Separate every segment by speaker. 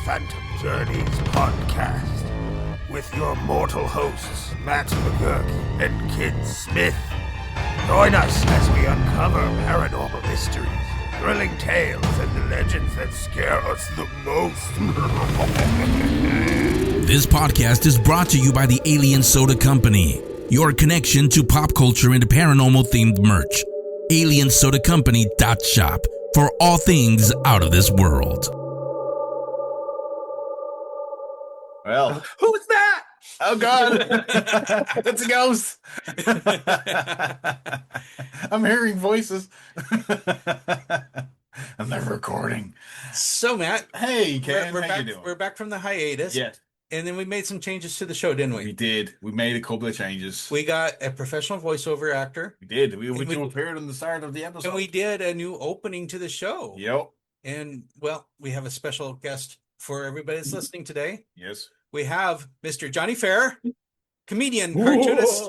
Speaker 1: Phantom Journeys podcast with your mortal hosts, Matt McGurk and Kid Smith. Join us as we uncover paranormal mysteries, thrilling tales, and the legends that scare us the most.
Speaker 2: This podcast is brought to you by the Alien Soda Company, your connection to pop culture and paranormal-themed merch. AlienSodaCompany.shop for all things out of this world.
Speaker 3: Well,
Speaker 4: Who's that?
Speaker 3: oh God, that's a ghost. I'm hearing voices. I'm never recording.
Speaker 4: So, Matt,
Speaker 3: Hey, Ken,
Speaker 4: we're
Speaker 3: how
Speaker 4: back.
Speaker 3: you doing?
Speaker 4: We're back from the hiatus.
Speaker 3: Yeah,
Speaker 4: And then we made some changes to the show, didn't
Speaker 3: we
Speaker 4: we?
Speaker 3: did. We made a couple of changes.
Speaker 4: We got a professional voiceover actor.
Speaker 3: We did. We
Speaker 4: And
Speaker 3: appeared on the start of the episode.
Speaker 4: And we did a new opening to the show.
Speaker 3: Yep.
Speaker 4: And, well, we have a special guest for everybody that's listening today.
Speaker 3: Yes.
Speaker 4: We have Mr. Jonny Fair, comedian, cartoonist,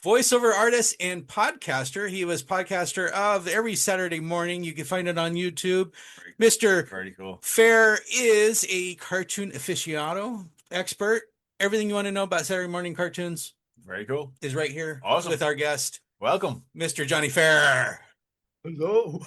Speaker 4: voiceover artist, and podcaster. He was podcaster of every Saturday morning. You can find it on YouTube. Mr.
Speaker 3: Very cool.
Speaker 4: Fair is a cartoon aficionado, expert. Everything you want to know about Saturday morning cartoons
Speaker 3: Very cool.
Speaker 4: is right here
Speaker 3: Awesome.
Speaker 4: with our guest,
Speaker 3: Welcome.
Speaker 4: Mr. Jonny Fair.
Speaker 5: Hello.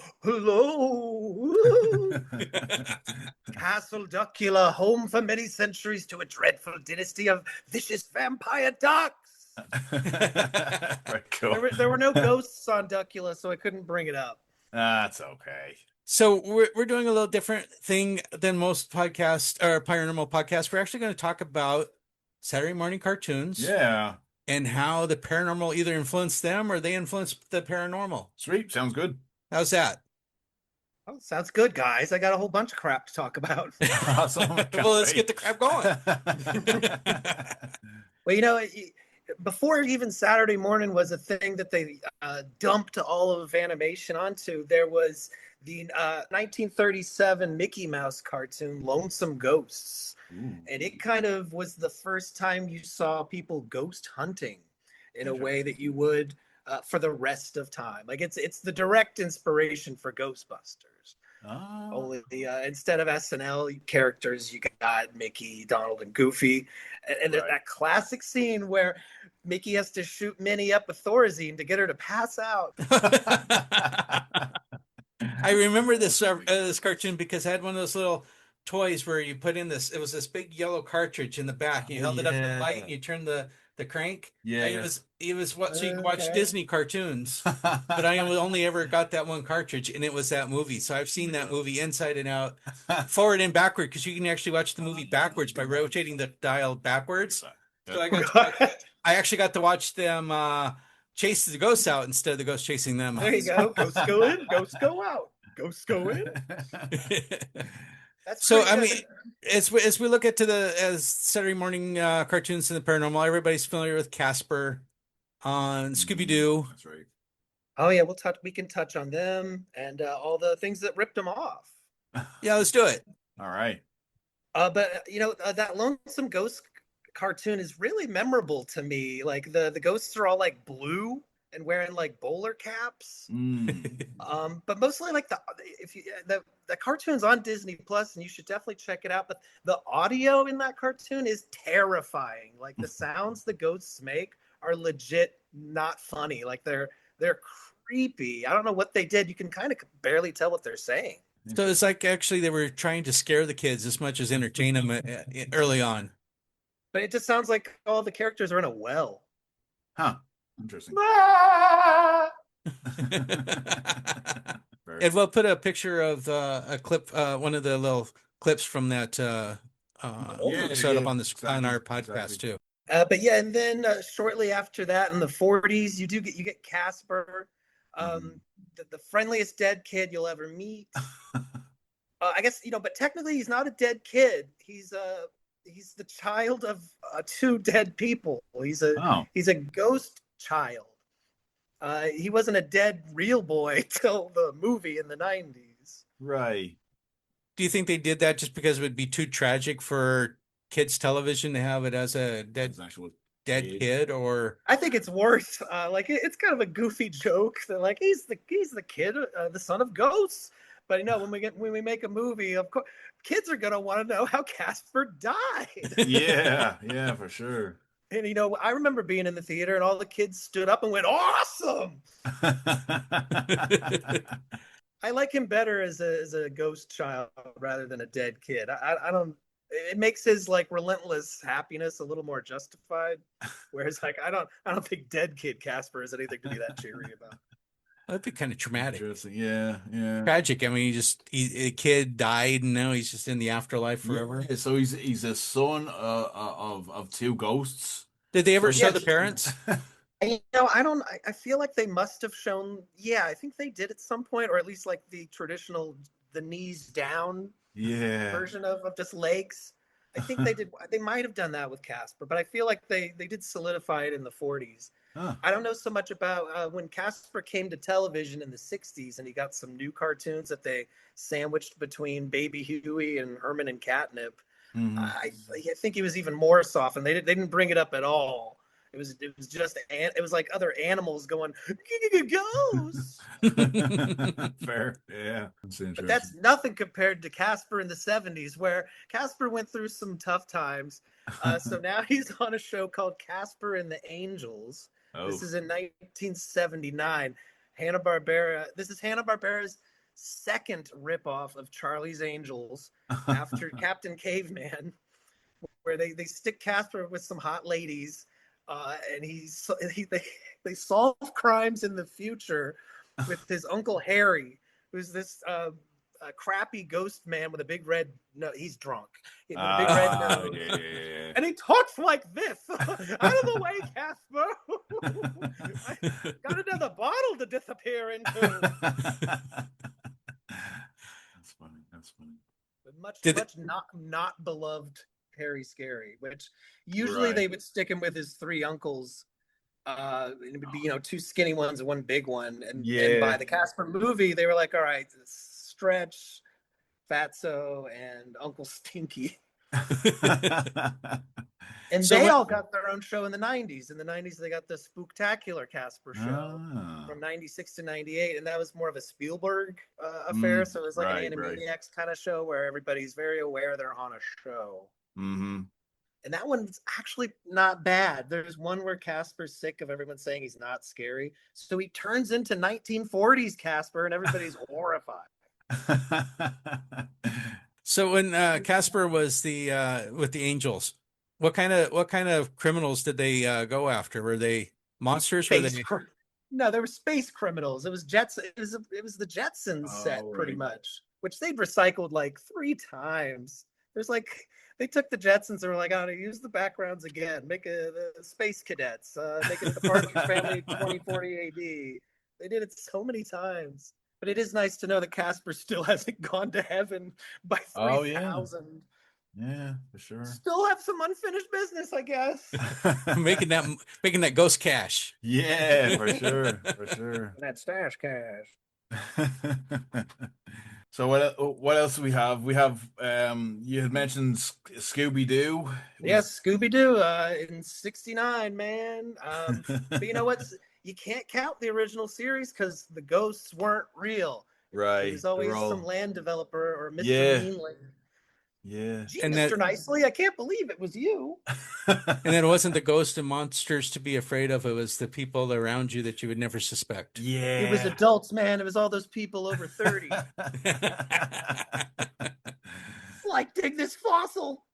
Speaker 5: Castle Duckula, home for many centuries to a dreadful dynasty of vicious vampire ducks.
Speaker 3: Very cool.
Speaker 5: There were no ghosts on Duckula, so I couldn't bring it up.
Speaker 3: That's okay.
Speaker 4: So we're doing a little different thing than most podcasts or paranormal podcasts. We're actually going to talk about Saturday morning cartoons.
Speaker 3: Yeah.
Speaker 4: And how the paranormal either influenced them or they influenced the paranormal.
Speaker 3: Sweet. Sounds good.
Speaker 4: How's that?
Speaker 5: Oh, sounds good, guys. I got a whole bunch of crap to talk about.
Speaker 3: Awesome.
Speaker 4: Well, let's get the crap going.
Speaker 5: Well, you know, before even Saturday morning was a thing that they dumped all of animation onto, there was the 1937 Mickey Mouse cartoon, Lonesome Ghosts.
Speaker 3: Ooh.
Speaker 5: And it kind of was the first time you saw people ghost hunting in a way that you would for the rest of time. Like it's the direct inspiration for Ghostbusters.
Speaker 3: Oh.
Speaker 5: Only instead of SNL characters, you got Mickey, Donald, and Goofy. And there's that classic scene where Mickey has to shoot Minnie up with Thorazine to get her to pass out.
Speaker 4: I remember this cartoon because I had one of those little toys where you put in this. It was this big yellow cartridge in the back. You held it up to the light and you turned the crank.
Speaker 3: Yeah.
Speaker 4: It was what so you could watch Disney cartoons. But I only ever got that one cartridge, and it was that movie. So I've seen that movie inside and out, forward and backward, because you can actually watch the movie backwards by rotating the dial backwards. So I actually got to watch them chase the ghosts out instead of the ghosts chasing them out.
Speaker 5: There you go. Ghosts go in, ghosts go out. Ghosts go in. That's
Speaker 4: So
Speaker 5: pretty
Speaker 4: I
Speaker 5: good.
Speaker 4: mean, as we look at as Saturday morning cartoons in the paranormal, everybody's familiar with Casper, on Scooby Doo.
Speaker 3: That's right.
Speaker 5: Oh yeah, we can touch on them and all the things that ripped them off.
Speaker 4: Yeah, let's do it.
Speaker 3: All right.
Speaker 5: But you know that Lonesome Ghost cartoon is really memorable to me. Like the ghosts are all like blue and wearing like bowler caps. But mostly like the cartoon's on Disney Plus, and you should definitely check it out. But the audio in that cartoon is terrifying. Like the sounds the ghosts make are legit not funny. Like they're creepy. I don't know what they did. You can kind of barely tell what they're saying.
Speaker 4: So it's like actually they were trying to scare the kids as much as entertain them early on.
Speaker 5: But it just sounds like all the characters are in a well.
Speaker 3: Huh. Interesting.
Speaker 4: And we'll put a picture of a clip, one of the little clips from that episode up on our podcast too.
Speaker 5: But yeah, and then shortly after that, in the 40s, you get Casper, the friendliest dead kid you'll ever meet. I guess but technically he's not a dead kid. He's the child of two dead people. He's a ghost child. He wasn't a dead real boy till the movie in the 90s.
Speaker 3: Right.
Speaker 4: Do you think they did that just because it would be too tragic for kids television to have it as a dead kid? Or
Speaker 5: I think it's worse. Like it's kind of a goofy joke that like he's the kid, the son of ghosts. But when we make a movie, of course, kids are gonna want to know how Casper died.
Speaker 3: Yeah, for sure.
Speaker 5: And I remember being in the theater and all the kids stood up and went, "Awesome!" I like him better as a ghost child rather than a dead kid. I don't. It makes his like relentless happiness a little more justified. Whereas like I don't think dead kid Casper has anything to be that cheery about.
Speaker 4: That'd be kind of traumatic.
Speaker 3: Interesting. Yeah, yeah.
Speaker 4: Tragic. I mean, a kid died and now he's just in the afterlife forever.
Speaker 3: Yeah, so he's a son of two ghosts.
Speaker 4: Did they ever
Speaker 3: So
Speaker 4: show the parents?
Speaker 5: I feel like they must have shown. Yeah, I think they did at some point, or at least like the traditional, the knees down version of just legs. I think they did. They might have done that with Casper, but I feel like they did solidify it in the 40s.
Speaker 3: Huh.
Speaker 5: I don't know so much about when Casper came to television in the 60s, and he got some new cartoons that they sandwiched between Baby Huey and Herman and Catnip.
Speaker 3: Mhm.
Speaker 5: I think he was even more soft, and they didn't bring it up at all. It was just it was like other animals going ghosts.
Speaker 3: Fair, yeah. That's interesting.
Speaker 5: But that's nothing compared to Casper in the 70s, where Casper went through some tough times. So now he's on a show called Casper and the Angels. This is in 1979. Hanna-Barbera. This is Hanna-Barbera's second ripoff of Charlie's Angels after Captain Caveman, where they stick Casper with some hot ladies. And they solve crimes in the future with his Uncle Harry, who's this crappy ghost man with a big red nose. He's drunk. With a big red nose.
Speaker 3: Yeah.
Speaker 5: And he talks like this. Out of the way, Casper. I got another bottle to disappear into.
Speaker 3: That's funny.
Speaker 5: But much not beloved Harry Scary, which usually they would stick him with his three uncles. It would be two skinny ones and one big one. And by the Casper movie, they were like, all right, Stretch, Fatso, and Uncle Stinky. And they all got their own show in the 90s. In the 90s, they got the Spooktacular Casper show from 96 to 98. And that was more of a Spielberg affair. So it was like an Animaniacs kind of show where everybody's very aware they're on a show.
Speaker 3: Mm-hmm.
Speaker 5: And that one's actually not bad. There's one where Casper's sick of everyone saying he's not scary. So he turns into 1940s Casper and everybody's horrified.
Speaker 4: So when Casper was with the Angels, what kind of criminals did they go after? Were they monsters?
Speaker 5: No, they were space criminals. It was It was the Jetsons set pretty much, which they'd recycled like 3 times. There's like they took the Jetsons and were like, "Oh, to use the backgrounds again. Make the Space Cadets. Make it the Partridge Family 2040 AD." They did it so many times. But it is nice to know that Casper still hasn't gone to heaven by 3,000.
Speaker 3: Yeah, for sure.
Speaker 5: Still have some unfinished business, I guess.
Speaker 4: making that ghost cash.
Speaker 3: Yeah, for sure.
Speaker 5: That stash cash.
Speaker 3: So what else do we have? We have you had mentioned Scooby-Doo.
Speaker 5: Yes, Scooby-Doo in 69, man. But you know what? You can't count the original series because the ghosts weren't real.
Speaker 3: Right.
Speaker 5: There's always some land developer or Mr. Meanly.
Speaker 3: Yeah.
Speaker 5: Gee, and Mr. Nicely, I can't believe it was you.
Speaker 4: And then it wasn't the ghosts and monsters to be afraid of. It was the people around you that you would never suspect.
Speaker 3: Yeah.
Speaker 5: It was adults, man. It was all those people over 30. Like, dig this fossil.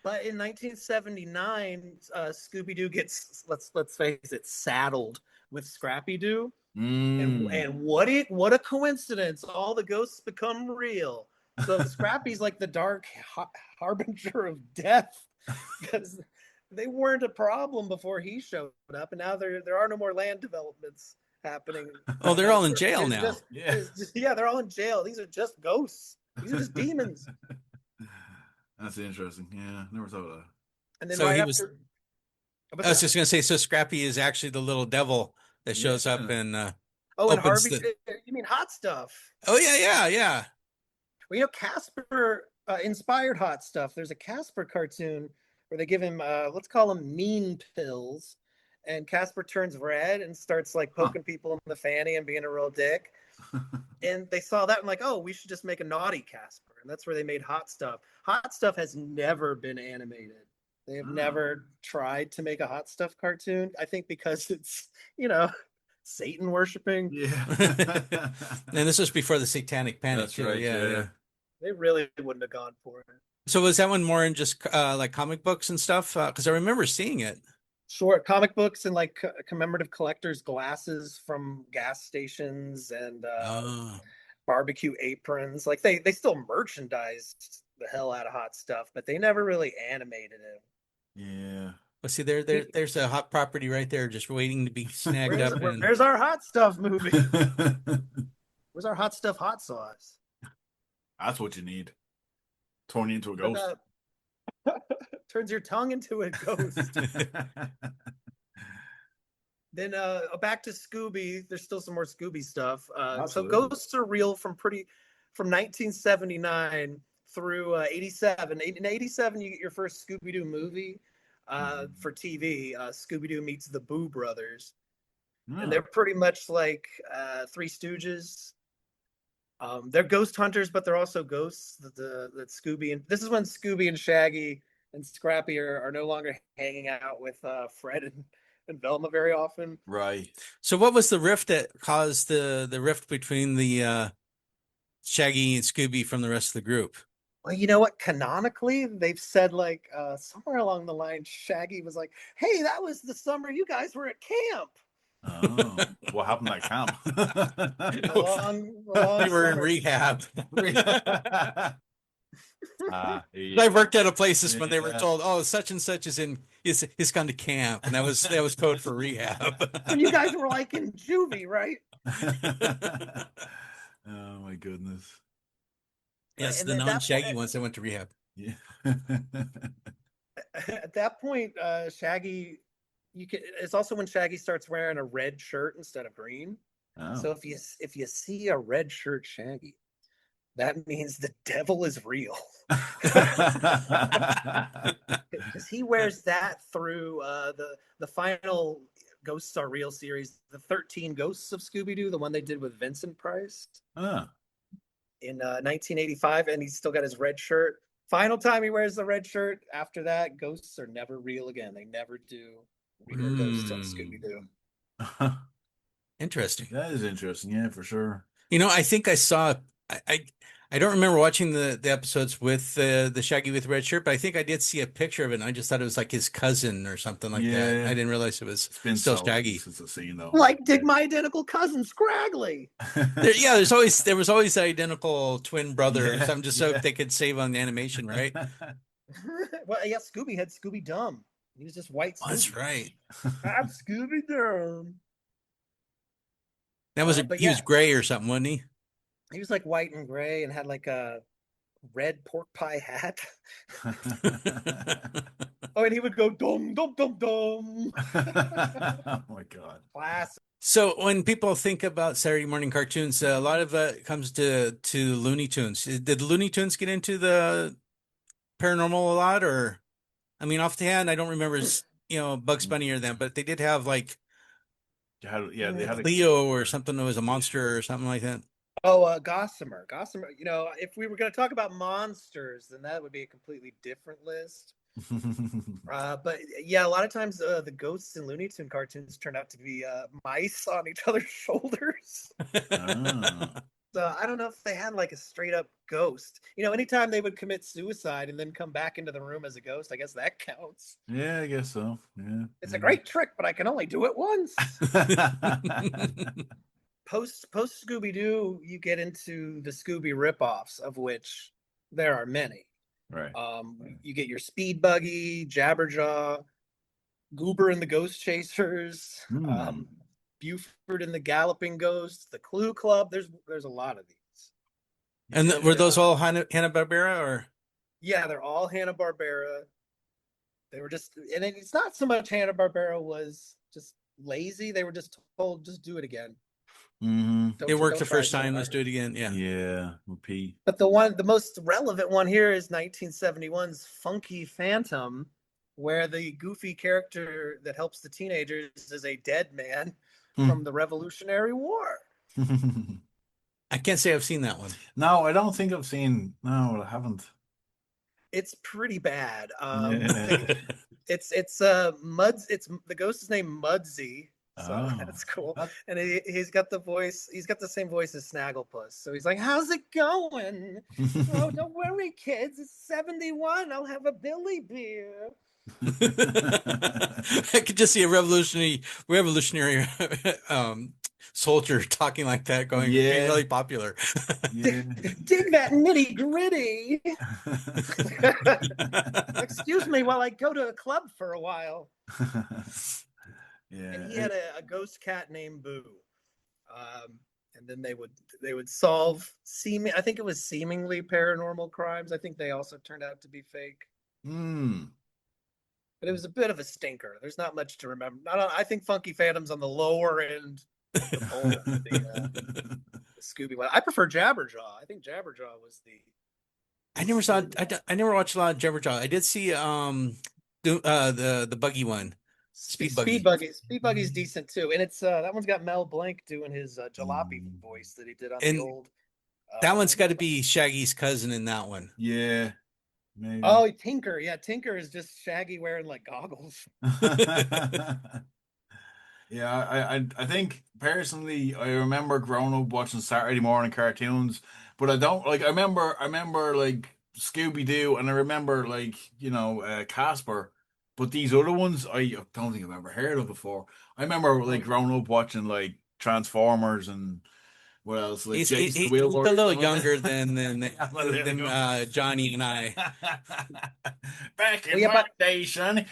Speaker 5: But in 1979, Scooby-Doo gets, let's face it, saddled with Scrappy-Doo. And what a coincidence. All the ghosts become real. So Scrappy's like the dark harbinger of death because they weren't a problem before he showed up. And now there are no more land developments happening.
Speaker 4: Oh, they're all in jail now.
Speaker 5: They're all in jail. These are just ghosts. These are just demons.
Speaker 3: That's interesting. Yeah, never thought of that.
Speaker 5: And then
Speaker 4: so
Speaker 5: I
Speaker 4: was just going to say, so Scrappy is actually the little devil that shows up and
Speaker 5: and Harvey, you mean Hot Stuff?
Speaker 4: Oh yeah.
Speaker 5: Well, Casper inspired Hot Stuff. There's a Casper cartoon where they give him, let's call them mean pills, and Casper turns red and starts like poking people in the fanny and being a real dick. And they saw that and like, oh, we should just make a naughty Casper. And that's where they made Hot Stuff. Hot Stuff has never been animated. They have never tried to make a Hot Stuff cartoon. I think because it's, Satan worshiping.
Speaker 3: Yeah.
Speaker 4: And this was before the Satanic Panic.
Speaker 3: That's right. Yeah.
Speaker 5: They really wouldn't have gone for it.
Speaker 4: So was that one more in just like comic books and stuff? Because I remember seeing it.
Speaker 5: Short comic books and like commemorative collectors' glasses from gas stations and barbecue aprons. Like they still merchandised the hell out of Hot Stuff, but they never really animated it.
Speaker 3: Yeah.
Speaker 4: Well, see, there's a hot property right there, just waiting to be snagged up.
Speaker 5: Where's our Hot Stuff movie? Where's our Hot Stuff hot sauce?
Speaker 3: That's what you need. Turn you into a ghost.
Speaker 5: Turns your tongue into a ghost. Then back to Scooby. There's still some more Scooby stuff. So ghosts are real from 1979 through 87. In 87, you get your first Scooby-Doo movie for TV. Scooby-Doo meets the Boo Brothers. And they're pretty much like Three Stooges. They're ghost hunters, but they're also ghosts that Scooby, and this is when Scooby and Shaggy and Scrappy are no longer hanging out with Fred and Velma very often.
Speaker 3: Right.
Speaker 4: So what was the rift that caused the rift between the Shaggy and Scooby from the rest of the group?
Speaker 5: Well, you know what? Canonically, they've said like somewhere along the line, Shaggy was like, "Hey, that was the summer you guys were at camp."
Speaker 3: Oh, what happened at camp?
Speaker 5: long
Speaker 4: We were in
Speaker 5: summer.
Speaker 4: rehab.
Speaker 3: Yeah.
Speaker 4: I worked at a place when they were told, "Oh, such and such is gone to camp," and that was code for rehab.
Speaker 5: When you guys were like in juvie, right?
Speaker 3: Oh my goodness.
Speaker 4: Yes,
Speaker 5: And
Speaker 4: the
Speaker 5: at that
Speaker 4: non-Shaggy
Speaker 5: point-
Speaker 4: ones that went to rehab.
Speaker 3: Yeah.
Speaker 5: At that point, Shaggy, it's also when Shaggy starts wearing a red shirt instead of green.
Speaker 3: Oh.
Speaker 5: So if you see a red shirt Shaggy, that means the devil is real. Because he wears that through the final Ghosts Are Real series, the 13 Ghosts of Scooby-Doo, the one they did with Vincent Price in 1985, and he's still got his red shirt. Final time he wears the red shirt. After that, ghosts are never real again. They never do real ghosts on Scooby-Doo.
Speaker 4: Interesting.
Speaker 3: That is interesting. Yeah, for sure.
Speaker 4: I think I saw. I don't remember watching the episodes with the Shaggy with red shirt, but I think I did see a picture of it. And I just thought it was like his cousin or something like that. I didn't realize it was still Shaggy.
Speaker 3: Since the scene, though.
Speaker 5: Like dig my identical cousin Scraggly.
Speaker 4: There was always the identical twin brother or something, just so they could save on the animation, right?
Speaker 5: Well, yeah, Scooby had Scooby Dumb. He was just white. Scooby.
Speaker 4: That's right.
Speaker 5: I'm Scooby Dumb.
Speaker 4: That was he was gray or something, wasn't he?
Speaker 5: He was like white and gray and had like a red pork pie hat. Oh, and he would go dum dum dum dum.
Speaker 3: Oh my god!
Speaker 5: Classic.
Speaker 4: So when people think about Saturday morning cartoons, a lot of it comes to Looney Tunes. Did the Looney Tunes get into the paranormal a lot, or I mean, off the hand, I don't remember, Bugs Bunny or them, but they did have like,
Speaker 3: they had
Speaker 4: Leo or something that was a monster or something like that.
Speaker 5: Oh, Gossamer. If we were going to talk about monsters, then that would be a completely different list. But yeah, a lot of times the ghosts in Looney Tune cartoons turn out to be mice on each other's shoulders. So I don't know if they had like a straight up ghost. Anytime they would commit suicide and then come back into the room as a ghost, I guess that counts.
Speaker 3: Yeah, I guess so. Yeah,
Speaker 5: it's a great trick, but I can only do it once. Post Scooby-Doo, you get into the Scooby ripoffs, of which there are many.
Speaker 3: Right.
Speaker 5: You get your Speed Buggy, Jabberjaw, Goober and the Ghost Chasers, Buford and the Galloping Ghost, the Clue Club. There's a lot of these.
Speaker 4: And were those all Hanna-Barbera or? Yeah,
Speaker 5: they're all Hanna-Barbera. They were just, and it's not so much Hanna-Barbera was just lazy. They were just told, just do it again.
Speaker 4: It worked the first time. Let's do it again.
Speaker 3: Yeah. Repeat.
Speaker 5: But the most relevant one here is 1971's Funky Phantom, where the goofy character that helps the teenagers is a dead man from the Revolutionary War.
Speaker 4: I can't say I've seen that one.
Speaker 3: No, I don't think I've seen. No, I haven't.
Speaker 5: It's pretty bad.
Speaker 3: Yeah.
Speaker 5: It's Muds. It's the ghost is named Mudsy, so
Speaker 3: Oh.
Speaker 5: that's cool.
Speaker 3: That-
Speaker 5: And he's got the voice. He's got the same voice as Snagglepuss. So he's like, "How's it going? Oh, don't worry, kids. It's 71. I'll have a Billy beer."
Speaker 4: I could just see a revolutionary soldier talking like that, being
Speaker 3: Yeah.
Speaker 4: really popular.
Speaker 3: Yeah.
Speaker 5: Dig that nitty gritty. Excuse me while I go to a club for a while.
Speaker 3: Yeah.
Speaker 5: And he had a ghost cat named Boo. And then they would solve I think it was seemingly paranormal crimes. I think they also turned out to be fake. But it was a bit of a stinker. There's not much to remember. I think Funky Phantom's on the lower end of the pole for the Scooby one. I prefer Jabberjaw. I think Jabberjaw was the.
Speaker 4: I never saw. I never watched a lot of Jabberjaw. I did see the buggy one, Speed Buggy.
Speaker 5: Speed Buggy's decent too, and it's that one's got Mel Blanc doing his jalopy voice that he did on the old.
Speaker 4: That one's got to be Shaggy's cousin in that one.
Speaker 3: Yeah. Maybe.
Speaker 5: Oh, Tinker. Yeah, Tinker is just Shaggy wearing like goggles.
Speaker 3: Yeah, I think personally I remember growing up watching Saturday morning cartoons, but I don't like I remember like Scooby Doo and I remember like, Casper, but these other ones I don't think I've ever heard of before. I remember like growing up watching like Transformers and what else? Like
Speaker 4: He's
Speaker 3: Jason the
Speaker 4: a
Speaker 3: Wheelbarrow.
Speaker 4: little younger than Johnny and I.
Speaker 3: Back in my day, Sonny.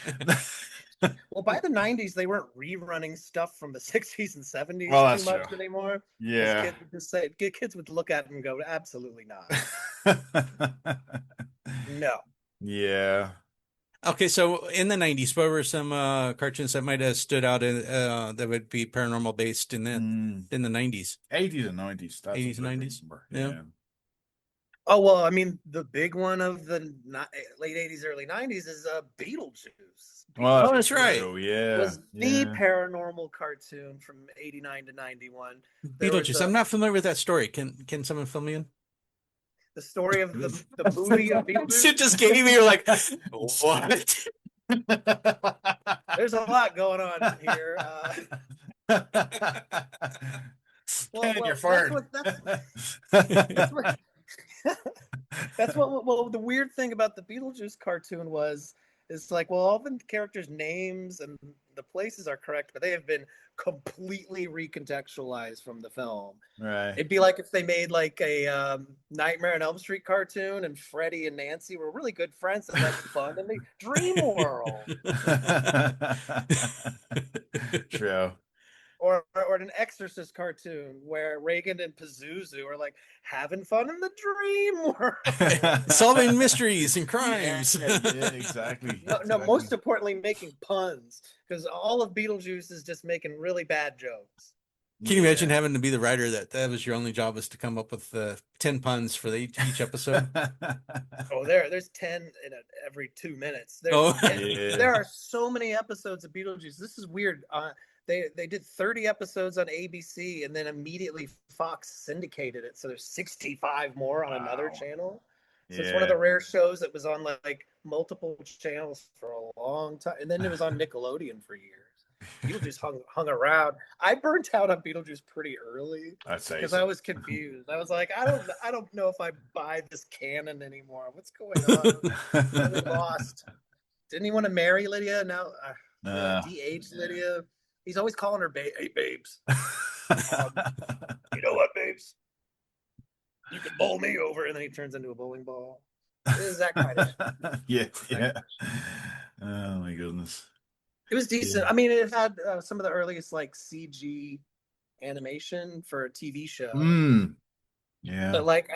Speaker 5: Well, by the 90s, they weren't rerunning stuff from the 60s and 70s too much anymore.
Speaker 3: Yeah.
Speaker 5: Kids would look at it and go, absolutely not. No.
Speaker 3: Yeah.
Speaker 4: Okay, so in the 90s, what were some cartoons that might have stood out that would be paranormal based in the 90s?
Speaker 3: 80s and 90s. That's
Speaker 4: 80s and 90s?
Speaker 3: Yeah.
Speaker 5: Oh, well, I mean, the big one of the late 80s, early 90s is Beetlejuice.
Speaker 3: Well,
Speaker 4: that's right.
Speaker 3: Yeah.
Speaker 5: It was the paranormal cartoon from 89 to 91.
Speaker 4: Beetlejuice. I'm not familiar with that story. Can someone fill me in?
Speaker 5: The story of the movie of Beetlejuice.
Speaker 4: It just gave me, you're like, what?
Speaker 5: There's a lot going on here.
Speaker 3: You're fired.
Speaker 5: That's what the weird thing about the Beetlejuice cartoon is like, well, all the characters' names and the places are correct, but they have been completely recontextualized from the film.
Speaker 3: Right.
Speaker 5: It'd be like if they made like a Nightmare on Elm Street cartoon and Freddie and Nancy were really good friends and had fun in the dream world.
Speaker 3: True.
Speaker 5: Or an Exorcist cartoon where Reagan and Pazuzu are like having fun in the dream world,
Speaker 4: solving mysteries and crimes.
Speaker 3: Yeah, exactly.
Speaker 5: No, most importantly, making puns, because all of Beetlejuice is just making really bad jokes.
Speaker 4: Can you imagine having to be the writer that was your only job was to come up with 10 puns for each episode?
Speaker 5: Oh, there's 10 every 2 minutes. There are so many episodes of Beetlejuice. This is weird. They did 30 episodes on ABC and then immediately Fox syndicated it. So there's 65 more on another channel. So it's one of the rare shows that was on like multiple channels for a long time. And then it was on Nickelodeon for years. Beetlejuice hung around. I burnt out on Beetlejuice pretty early because I was confused. I was like, I don't know if I buy this canon anymore. What's going on? I was lost. Didn't he want to marry Lydia? Now de-aged Lydia. He's always calling her hey, babes. You know what, babes? You can bowl me over, and then he turns into a bowling ball. It is that kind of
Speaker 3: yeah. Oh my goodness.
Speaker 5: It was decent. Yeah. I mean, it had some of the earliest like CG animation for a TV show.
Speaker 3: Yeah.
Speaker 5: But like,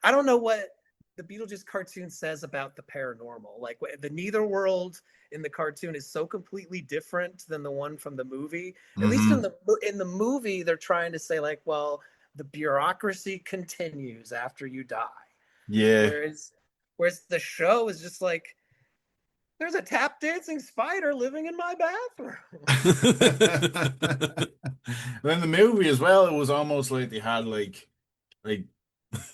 Speaker 5: I don't know what the Beetlejuice cartoon says about the paranormal. Like the Netherworld in the cartoon is so completely different than the one from the movie. At least in the movie, they're trying to say like, well, the bureaucracy continues after you die.
Speaker 3: Yeah.
Speaker 5: Whereas the show is just like, there's a tap dancing spider living in my bathroom.
Speaker 3: Well, in the movie as well, it was almost like they had like like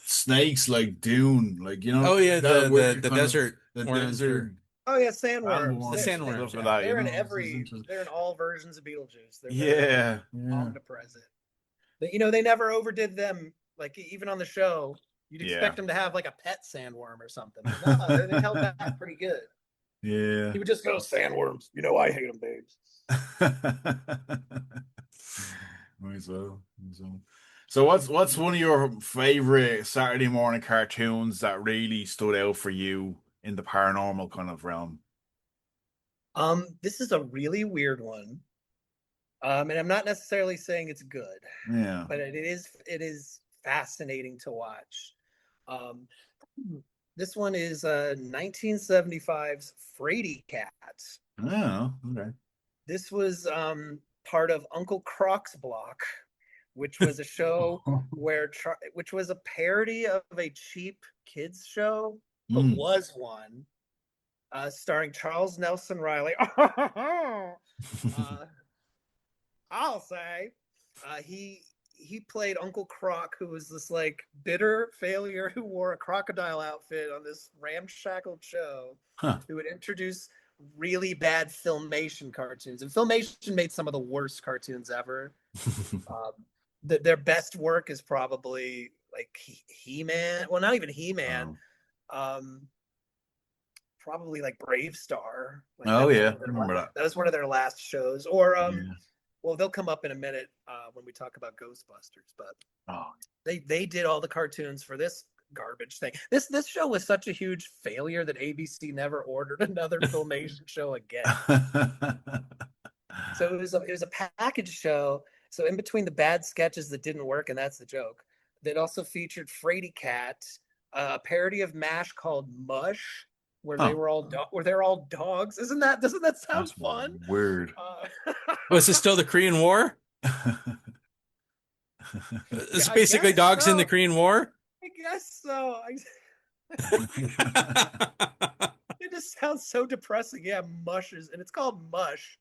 Speaker 3: snakes, like Dune, like
Speaker 4: Oh yeah,
Speaker 3: that weird
Speaker 4: the
Speaker 3: kind of
Speaker 4: desert
Speaker 3: the
Speaker 4: worms
Speaker 3: desert
Speaker 5: Oh yeah, sandworms.
Speaker 4: the
Speaker 3: sandworms,
Speaker 4: sandworms.
Speaker 3: stuff like
Speaker 4: Yeah.
Speaker 3: that.
Speaker 5: They're in
Speaker 3: This is
Speaker 5: every.
Speaker 3: interesting.
Speaker 5: They're in all versions of Beetlejuice. They're very
Speaker 3: Yeah, yeah,
Speaker 5: omnipresent. But, they never overdid them. Like even on the show, you'd
Speaker 3: yeah,
Speaker 5: expect them to have like a pet sandworm or something. But no, they held back pretty good.
Speaker 3: yeah.
Speaker 5: He would just go sandworms. I hate them, babes.
Speaker 3: Might as well. Might as well. So what's one of your favorite Saturday morning cartoons that really stood out for you in the paranormal kind of realm?
Speaker 5: This is a really weird one. And I'm not necessarily saying it's good,
Speaker 3: Yeah.
Speaker 5: but it is fascinating to watch. Um, this one is 1975's Frady Cat.
Speaker 3: Oh, okay.
Speaker 5: This was part of Uncle Croc's Block, which was a show which was a parody of a cheap kids show, but
Speaker 3: Mm.
Speaker 5: was one starring Charles Nelson Riley. I'll say he played Uncle Croc, who was this like bitter failure who wore a crocodile outfit on this ramshackle show,
Speaker 3: Huh.
Speaker 5: who would introduce really bad Filmation cartoons. And Filmation made some of the worst cartoons ever. Their best work is probably like He-Man. Well, not even He-Man. Probably like Brave Star. Like
Speaker 3: Oh yeah, I remember that.
Speaker 5: That was one of their last shows. Or
Speaker 3: Yeah.
Speaker 5: well, they'll come up in a minute when we talk about Ghostbusters. But
Speaker 3: Oh.
Speaker 5: they did all the cartoons for this garbage thing. This show was such a huge failure that ABC never ordered another Filmation show again. So it was a package show. So in between the bad sketches that didn't work, and that's the joke, that also featured Frady Cat, a parody of MASH called Mush, where they're all dogs. Doesn't that sound
Speaker 3: That's
Speaker 5: fun?
Speaker 3: weird.
Speaker 4: Was it still the Korean War? It's
Speaker 5: I
Speaker 4: basically
Speaker 5: guess
Speaker 4: dogs in the
Speaker 5: so.
Speaker 4: Korean War.
Speaker 5: I guess so. It just sounds so depressing. Yeah, Mushes, and it's called Mush.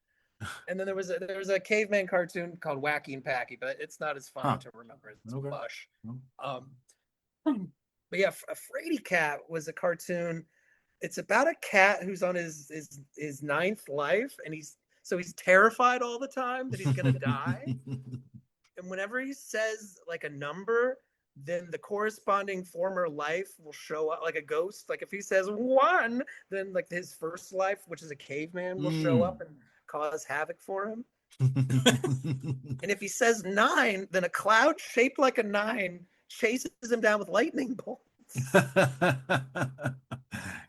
Speaker 5: And then there was a caveman cartoon called Wacky and Packy, but it's not as funny to remember. It's Mush. But yeah, a Frady Cat was a cartoon. It's about a cat who's on his ninth life, and he's terrified all the time that he's gonna die. And whenever he says like a number, then the corresponding former life will show up like a ghost. Like if he says 1, then like his first life, which is a caveman, will show up and cause havoc for him. And if he says 9, then a cloud shaped like a 9 chases him down with lightning bolts.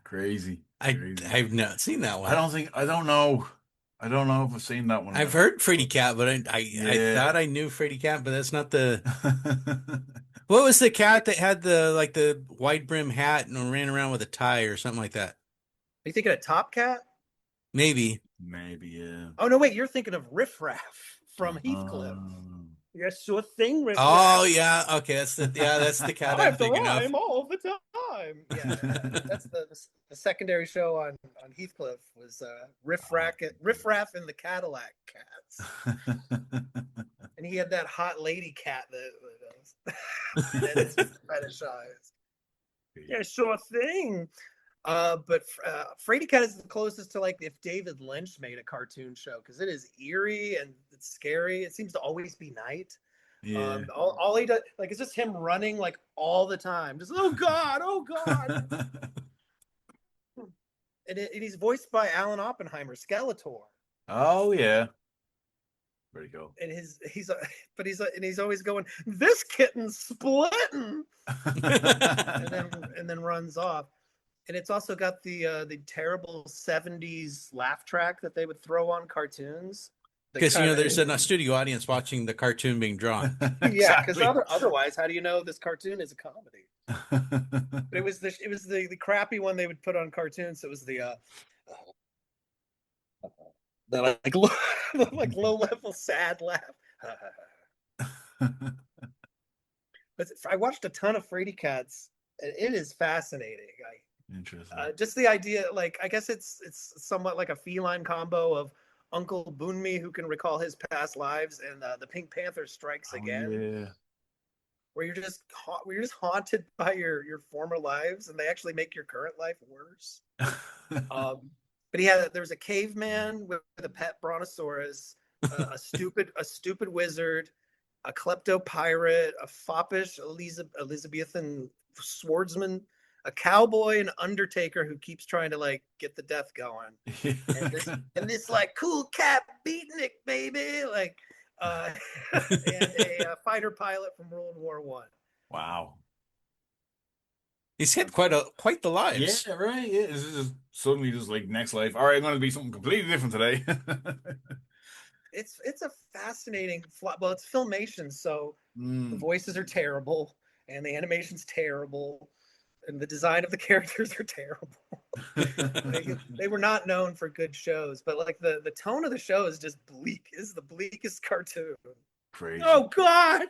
Speaker 3: Crazy.
Speaker 4: I've not seen that one.
Speaker 3: I don't know if I've seen that one.
Speaker 4: I've heard Frady Cat, but I thought I knew Frady Cat, but that's not the. What was the cat that had the wide brim hat and ran around with a tie or something like that?
Speaker 5: Are you thinking of Top Cat?
Speaker 4: Maybe,
Speaker 3: yeah.
Speaker 5: Oh no, wait, you're thinking of Riff Raff from Heathcliff. Yes, sure thing, Riff Raff.
Speaker 4: Oh yeah, okay, that's the cat I'm thinking of.
Speaker 5: All the time. Yeah, that's the secondary show on Heathcliff was Riff Raff and the Cadillac Cats. And he had that hot lady cat that is fetishized. Yeah, sure thing. But Frady Cat is the closest to like if David Lynch made a cartoon show, because it is eerie and it's scary. It seems to always be night.
Speaker 3: Yeah.
Speaker 5: All he does, like, it's just him running like all the time. Just oh god. And he's voiced by Alan Oppenheimer, Skeletor.
Speaker 3: Oh yeah. Where'd he go?
Speaker 5: And he's always going, this kitten's splitting, and then runs off. And it's also got the terrible 70s laugh track that they would throw on cartoons.
Speaker 4: Because there's a studio audience watching the cartoon being drawn.
Speaker 5: Yeah, because otherwise, how do you know this cartoon is a comedy? But it was the crappy one they would put on cartoons. So it was the like low level sad laugh. But I watched a ton of Frady Cats. And it is fascinating.
Speaker 3: Interesting.
Speaker 5: Just the idea, like, I guess it's somewhat like a feline combo of Uncle Boonmi, who can recall his past lives, and the Pink Panther strikes again.
Speaker 3: Yeah.
Speaker 5: where you're just haunted by your former lives, and they actually make your current life worse. But there was a caveman with a pet brontosaurus, a stupid wizard, a klepto pirate, a foppish Elizabethan swordsman, a cowboy, an undertaker who keeps trying to like get the death going, and this like cool cat beatnik baby, like, and a fighter pilot from World War I.
Speaker 3: Wow.
Speaker 4: He's hit quite the lives.
Speaker 3: Yeah, right. Yeah, this is just suddenly just like next life. All right, I'm going to be something completely different today.
Speaker 5: It's a fascinating well, it's filmation, so the voices are terrible and the animation's terrible and the design of the characters are terrible. They were not known for good shows, but like the tone of the show is just bleak. Is the bleakest cartoon.
Speaker 3: Crazy.
Speaker 5: Oh God.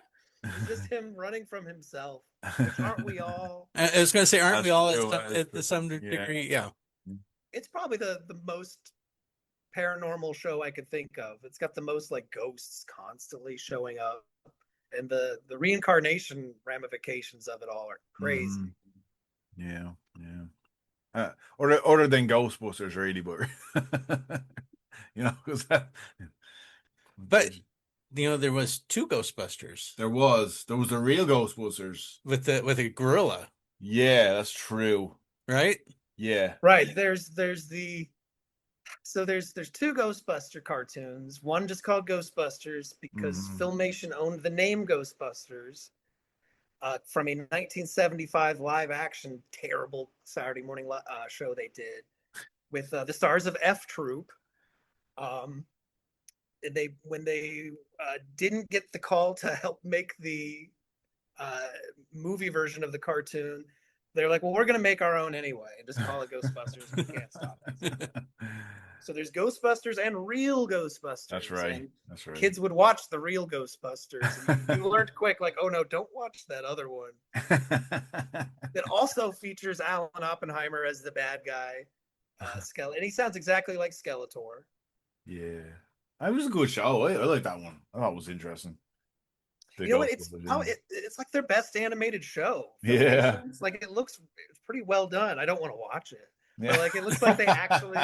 Speaker 5: It's just him running from himself. Which, aren't we all?
Speaker 4: I was going to say, aren't
Speaker 3: That's
Speaker 4: we all
Speaker 3: true,
Speaker 4: at some degree? Yeah.
Speaker 5: It's probably the most paranormal show I could think of. It's got the most like ghosts constantly showing up, and the reincarnation ramifications of it all are crazy.
Speaker 3: Yeah. Other than Ghostbusters, really, but because
Speaker 4: But there was 2 Ghostbusters.
Speaker 3: there was the real Ghostbusters
Speaker 4: with a gorilla.
Speaker 3: Yeah, that's true.
Speaker 4: Right?
Speaker 3: Yeah.
Speaker 5: Right. There's 2 Ghostbuster cartoons. One just called Ghostbusters because Filmation owned the name Ghostbusters from a 1975 live action terrible Saturday morning show they did with the stars of F Troop. When they didn't get the call to help make the movie version of the cartoon, they're like, well, we're going to make our own anyway and just call it Ghostbusters. We can't stop it. So there's Ghostbusters and real Ghostbusters.
Speaker 3: That's right.
Speaker 5: Kids would watch the real Ghostbusters. And you learned quick, like, oh no, don't watch that other one. That also features Alan Oppenheimer as the bad guy, Skeletor, and he sounds exactly like Skeletor.
Speaker 3: Yeah, it was a good show. I like that one. I thought it was interesting.
Speaker 5: It's like their best animated show.
Speaker 3: Yeah,
Speaker 5: it's like it's pretty well done. I don't want to watch it, but like it looks like they actually.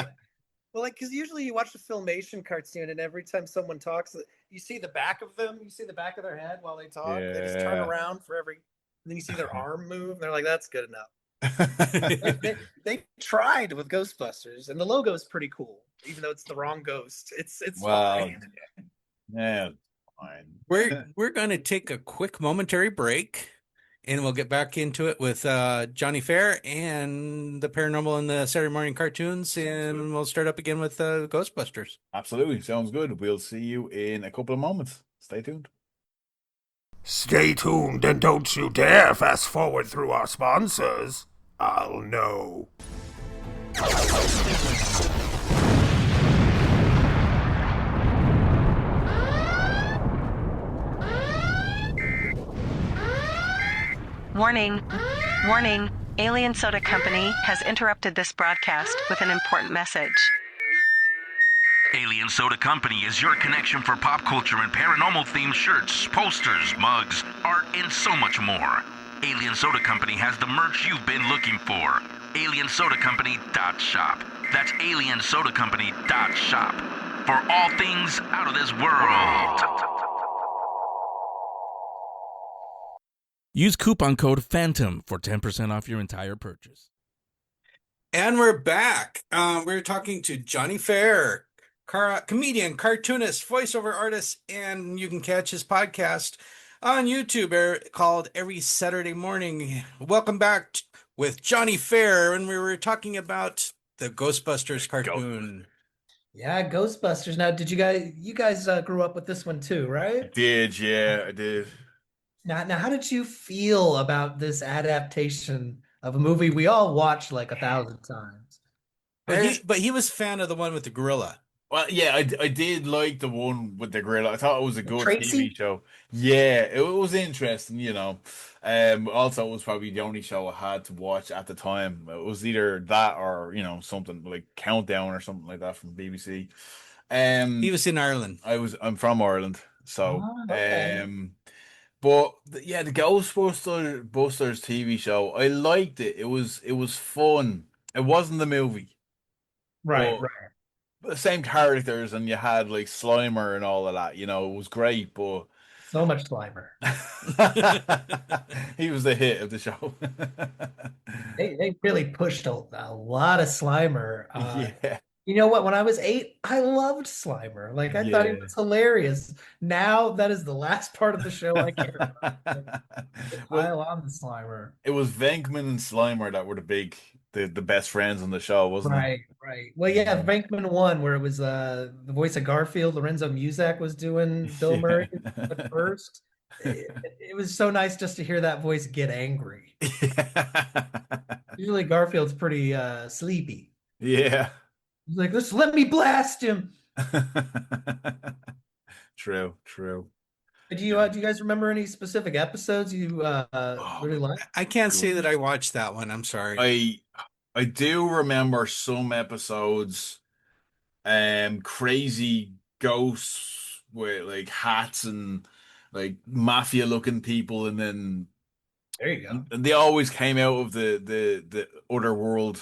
Speaker 5: Well, like, because usually you watch the Filmation cartoon, and every time someone talks, you see the back of them. You see the back of their head while they talk. Yeah. They just turn around for every. And then you see their arm move. And they're like, "That's good enough." they tried with Ghostbusters, and the logo is pretty cool, even though it's the wrong ghost. It's fine.
Speaker 3: Yeah, fine.
Speaker 4: We're going to take a quick momentary break. And we'll get back into it with Jonny Fair and the paranormal and the Saturday morning cartoons. And we'll start up again with Ghostbusters.
Speaker 3: Absolutely. Sounds good. We'll see you in a couple of moments. Stay tuned.
Speaker 1: Stay tuned and don't you dare fast forward through our sponsors. I'll know.
Speaker 6: Warning. Warning. Alien Soda Company has interrupted this broadcast with an important message.
Speaker 2: Alien Soda Company is your connection for pop culture and paranormal-themed shirts, posters, mugs, art, and so much more. Alien Soda Company has the merch you've been looking for. AlienSodaCompany.shop. That's AlienSodaCompany.shop. For all things out of this world. Use coupon code PHANTOM for 10% off your entire purchase.
Speaker 4: And we're back. We're talking to Jonny Fair, comedian, cartoonist, voiceover artist, and you can catch his podcast on YouTube called Every Saturday Morning. Welcome back with Jonny Fair, and we were talking about the Ghostbusters cartoon.
Speaker 5: Yeah, Ghostbusters. Now, did you guys grew up with this one too, right?
Speaker 3: I did, yeah, I did.
Speaker 5: Now, how did you feel about this adaptation of a movie we all watched like 1,000 times?
Speaker 4: But he was a fan of the one with the gorilla.
Speaker 3: Well, yeah, I did like the one with the gorilla. I thought it was a good TV show. Yeah, it was interesting, Also, it was probably the only show I had to watch at the time. It was either that or, something like Countdown or something like that from BBC.
Speaker 4: He was in Ireland.
Speaker 3: I'm from Ireland, so
Speaker 5: okay.
Speaker 3: But yeah, the Ghostbusters TV show, I liked it. It was fun. It wasn't the movie,
Speaker 5: Right,
Speaker 3: but
Speaker 5: right.
Speaker 3: the same characters, and you had like Slimer and all of that. It was great, but
Speaker 5: So much Slimer.
Speaker 3: he was the hit of the show.
Speaker 5: They really pushed a lot of Slimer.
Speaker 3: Yeah,
Speaker 5: You know what? When I was 8, I loved Slimer. Like I thought he
Speaker 3: yeah.
Speaker 5: was hilarious. Now that is the last part of the show I care about. They
Speaker 3: Well,
Speaker 5: pile on the Slimer.
Speaker 3: it was Venkman and Slimer that were the best friends on the show, wasn't it?
Speaker 5: Right, right. Well, yeah, Venkman one where it was the voice of Garfield, Lorenzo Muzak was doing Bill
Speaker 3: Yeah.
Speaker 5: Murray at first. It was so nice just to hear that voice get angry. Usually Garfield's pretty sleepy.
Speaker 3: Yeah.
Speaker 5: He's like, just let me blast him.
Speaker 3: True, true.
Speaker 5: Do you guys remember any specific episodes you
Speaker 3: Oh,
Speaker 5: really liked?
Speaker 4: I can't say that
Speaker 3: good.
Speaker 4: I watched that one. I'm sorry.
Speaker 3: I do remember some episodes, crazy ghosts with like hats and like mafia looking people, and then
Speaker 5: There you go.
Speaker 3: and they always came out of the other world,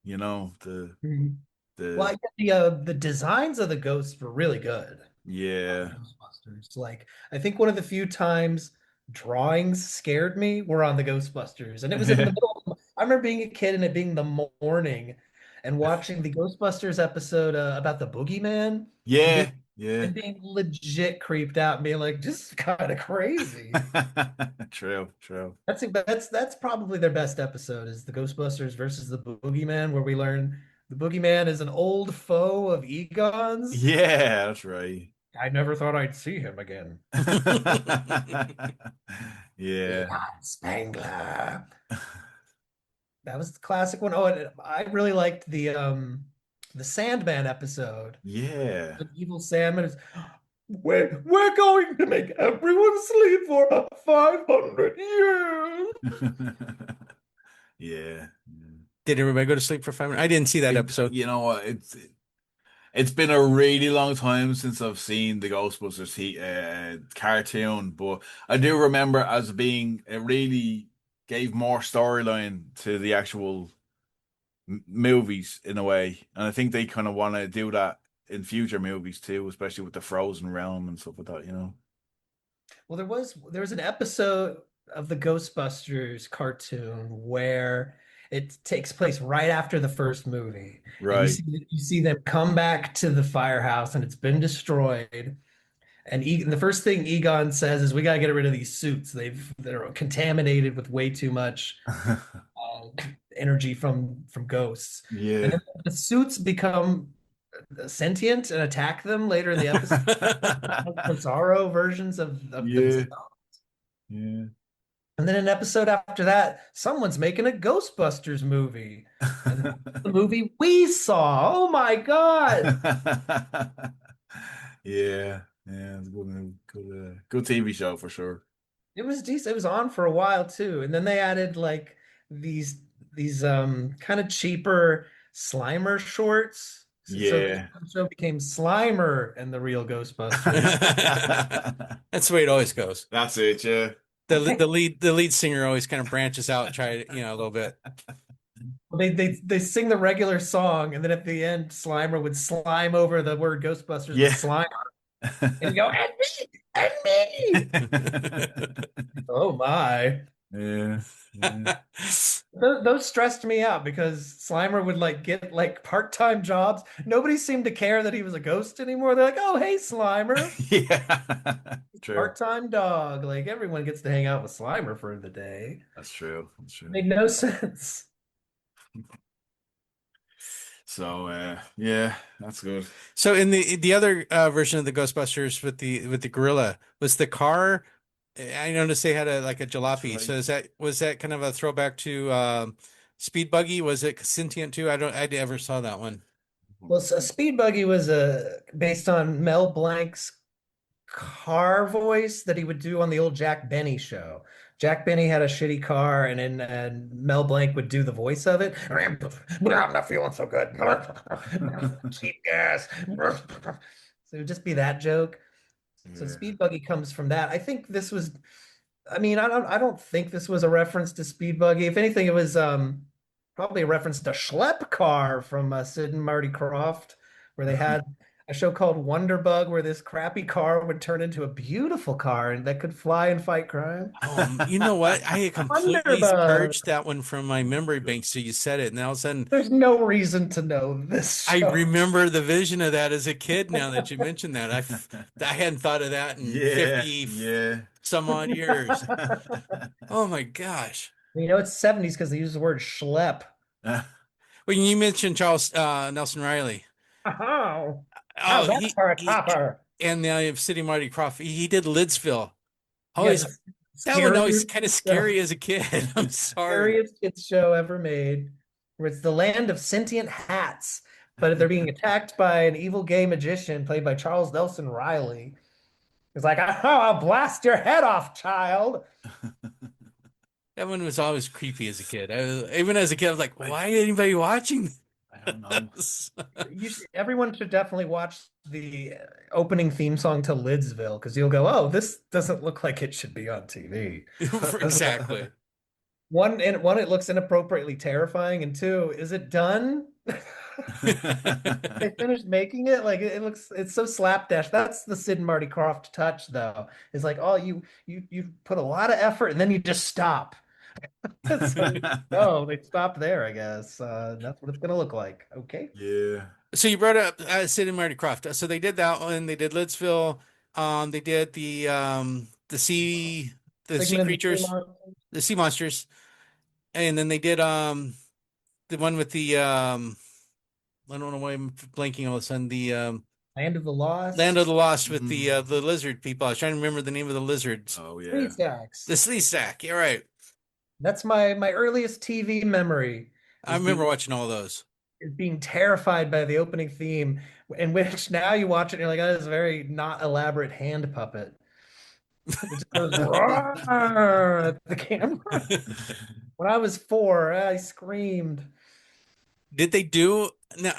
Speaker 3: you know, the
Speaker 5: Mhm. Well,
Speaker 3: the
Speaker 5: the designs of the ghosts were really good.
Speaker 3: yeah.
Speaker 5: Ghostbusters. Like, I think one of the few times drawings scared me were on the Ghostbusters. And it was in the middle I remember being a kid and it being the morning and watching the Ghostbusters episode about the boogeyman and
Speaker 3: Yeah,
Speaker 5: being
Speaker 3: yeah.
Speaker 5: and being legit creeped out and being like, this is kind of crazy.
Speaker 3: True, true.
Speaker 5: That's probably their best episode is the Ghostbusters versus the boogeyman, where we learn the boogeyman is an old foe of Egon's.
Speaker 3: Yeah, that's right.
Speaker 5: I never thought I'd see him again.
Speaker 3: Yeah.
Speaker 5: Egon Spangler. That was the classic one. Oh, and I really liked the Sandman episode.
Speaker 3: Yeah.
Speaker 5: The evil Sandman is we're going to make everyone sleep for 500 years.
Speaker 3: Yeah.
Speaker 4: Did everybody go to sleep for 5 minutes? I didn't see that episode.
Speaker 3: You know what? It's been a really long time since I've seen the Ghostbusters cartoon, but I do remember as being it really gave more storyline to the actual movies in a way, and I think they kind of want to do that in future movies too, especially with the Frozen realm and stuff like that.
Speaker 5: Well, there was an episode of the Ghostbusters cartoon where it takes place right after the first movie, and
Speaker 3: Right.
Speaker 5: you see them come back to the firehouse and it's been destroyed. And the first thing Egon says is, "We gotta get rid of these suits. They're contaminated with way too much uh, energy from ghosts." And
Speaker 3: Yeah.
Speaker 5: then the suits become sentient and attack them later in the episode. Bizarro versions of
Speaker 3: Yeah.
Speaker 5: themselves.
Speaker 3: Yeah.
Speaker 5: And then an episode after that, someone's making a Ghostbusters movie. And the movie we saw. Oh my God.
Speaker 3: Yeah. Yeah. It's a good TV show for sure.
Speaker 5: It was decent. It was on for a while too. And then they added like these kind of cheaper Slimer shorts. So
Speaker 3: Yeah.
Speaker 5: the show became Slimer and the Real Ghostbusters.
Speaker 4: That's the way it always goes.
Speaker 3: That's it, yeah.
Speaker 4: The lead singer always kind of branches out, try a little bit.
Speaker 5: They sing the regular song, and then at the end, Slimer would slime over the word Ghostbusters
Speaker 3: Yeah.
Speaker 5: with slime, and go, and me. Oh my.
Speaker 3: Yeah. Yeah.
Speaker 5: Those stressed me out because Slimer would like get like part-time jobs. Nobody seemed to care that he was a ghost anymore. They're like, "Oh, hey, Slimer,
Speaker 3: Yeah. True.
Speaker 5: part-time dog." Like everyone gets to hang out with Slimer for the day.
Speaker 3: That's true. That's true.
Speaker 5: Made no sense.
Speaker 3: So yeah, that's good.
Speaker 4: So in the other version of the Ghostbusters with the gorilla, was the car? I noticed they had a jalopy.
Speaker 3: Right.
Speaker 4: So was that kind of a throwback to Speed Buggy? Was it sentient too? I never saw that one.
Speaker 5: Well, so Speed Buggy was based on Mel Blanc's car voice that he would do on the old Jack Benny show. Jack Benny had a shitty car, and Mel Blanc would do the voice of it. I'm not feeling so good. Cheap gas. So it would just be that joke. So
Speaker 3: Yeah.
Speaker 5: Speed Buggy comes from that. I think this was, I mean, I don't think this was a reference to Speed Buggy. If anything, it was probably a reference to Schlepp Car from Sid and Marty Krofft, where they had a show called Wonder Bug, where this crappy car would turn into a beautiful car and that could fly and fight crime.
Speaker 4: Oh, you know what? I had
Speaker 5: Wonder
Speaker 4: completely
Speaker 5: Bug.
Speaker 4: purged that one from my memory bank. So you said it, and all of a sudden,
Speaker 5: There's no reason to know this
Speaker 4: I
Speaker 5: show.
Speaker 4: remember the vision of that as a kid. Now that you mentioned that, I hadn't thought of that in
Speaker 3: Yeah,
Speaker 4: 50
Speaker 3: yeah.
Speaker 4: some odd years. Oh my gosh!
Speaker 5: You know, it's 70s because they use the word schlep.
Speaker 4: When you mentioned Charles Nelson Riley,
Speaker 5: Oh, how's
Speaker 4: oh
Speaker 5: that for a topper?
Speaker 4: and the City Marty Krofft, he did Lidsville.
Speaker 5: Yeah,
Speaker 4: Always
Speaker 5: the
Speaker 4: that one always
Speaker 5: scariest
Speaker 4: kind of
Speaker 5: show,
Speaker 4: scary as a kid. I'm sorry.
Speaker 5: scariest kids show ever made, where it's the land of sentient hats, but they're being attacked by an evil gay magician played by Charles Nelson Riley. It's like, oh, I'll blast your head off, child.
Speaker 4: That one was always creepy as a kid. Even as a kid, I was like, why anybody watching
Speaker 3: I don't know.
Speaker 4: this?
Speaker 5: Everyone should definitely watch the opening theme song to Lidsville because you'll go, oh, this doesn't look like it should be on TV.
Speaker 4: Exactly.
Speaker 5: One, it looks inappropriately terrifying, and two, is it done? They finished making it like it's so slapdash. That's the Sid and Marty Krofft touch, though. It's like, oh, you put a lot of effort and then you just stop. It's like, oh, they stopped there, I guess. That's what it's gonna look like. Okay.
Speaker 3: Yeah.
Speaker 4: So you brought up Sid and Marty Krofft. So they did that one. They did Lidsville. They did the sea
Speaker 5: Sigmund and the Sea
Speaker 4: creatures,
Speaker 5: Monsters.
Speaker 4: the sea monsters, and then they did the one with the I don't know why I'm blanking all of a sudden. The
Speaker 5: Land of the Lost.
Speaker 4: Land of the Lost with the lizard people. I was trying to remember the name of the lizards.
Speaker 3: Oh
Speaker 5: Three
Speaker 3: yeah.
Speaker 5: stacks.
Speaker 4: The Slee Stack. You're right.
Speaker 5: That's my earliest TV memory.
Speaker 4: I remember watching all those.
Speaker 5: Is being terrified by the opening theme, in which now you watch it and you're like, oh, this is a very not elaborate hand puppet. It just goes "Roar" at the camera. When I was 4, I screamed.
Speaker 4: Did they do now?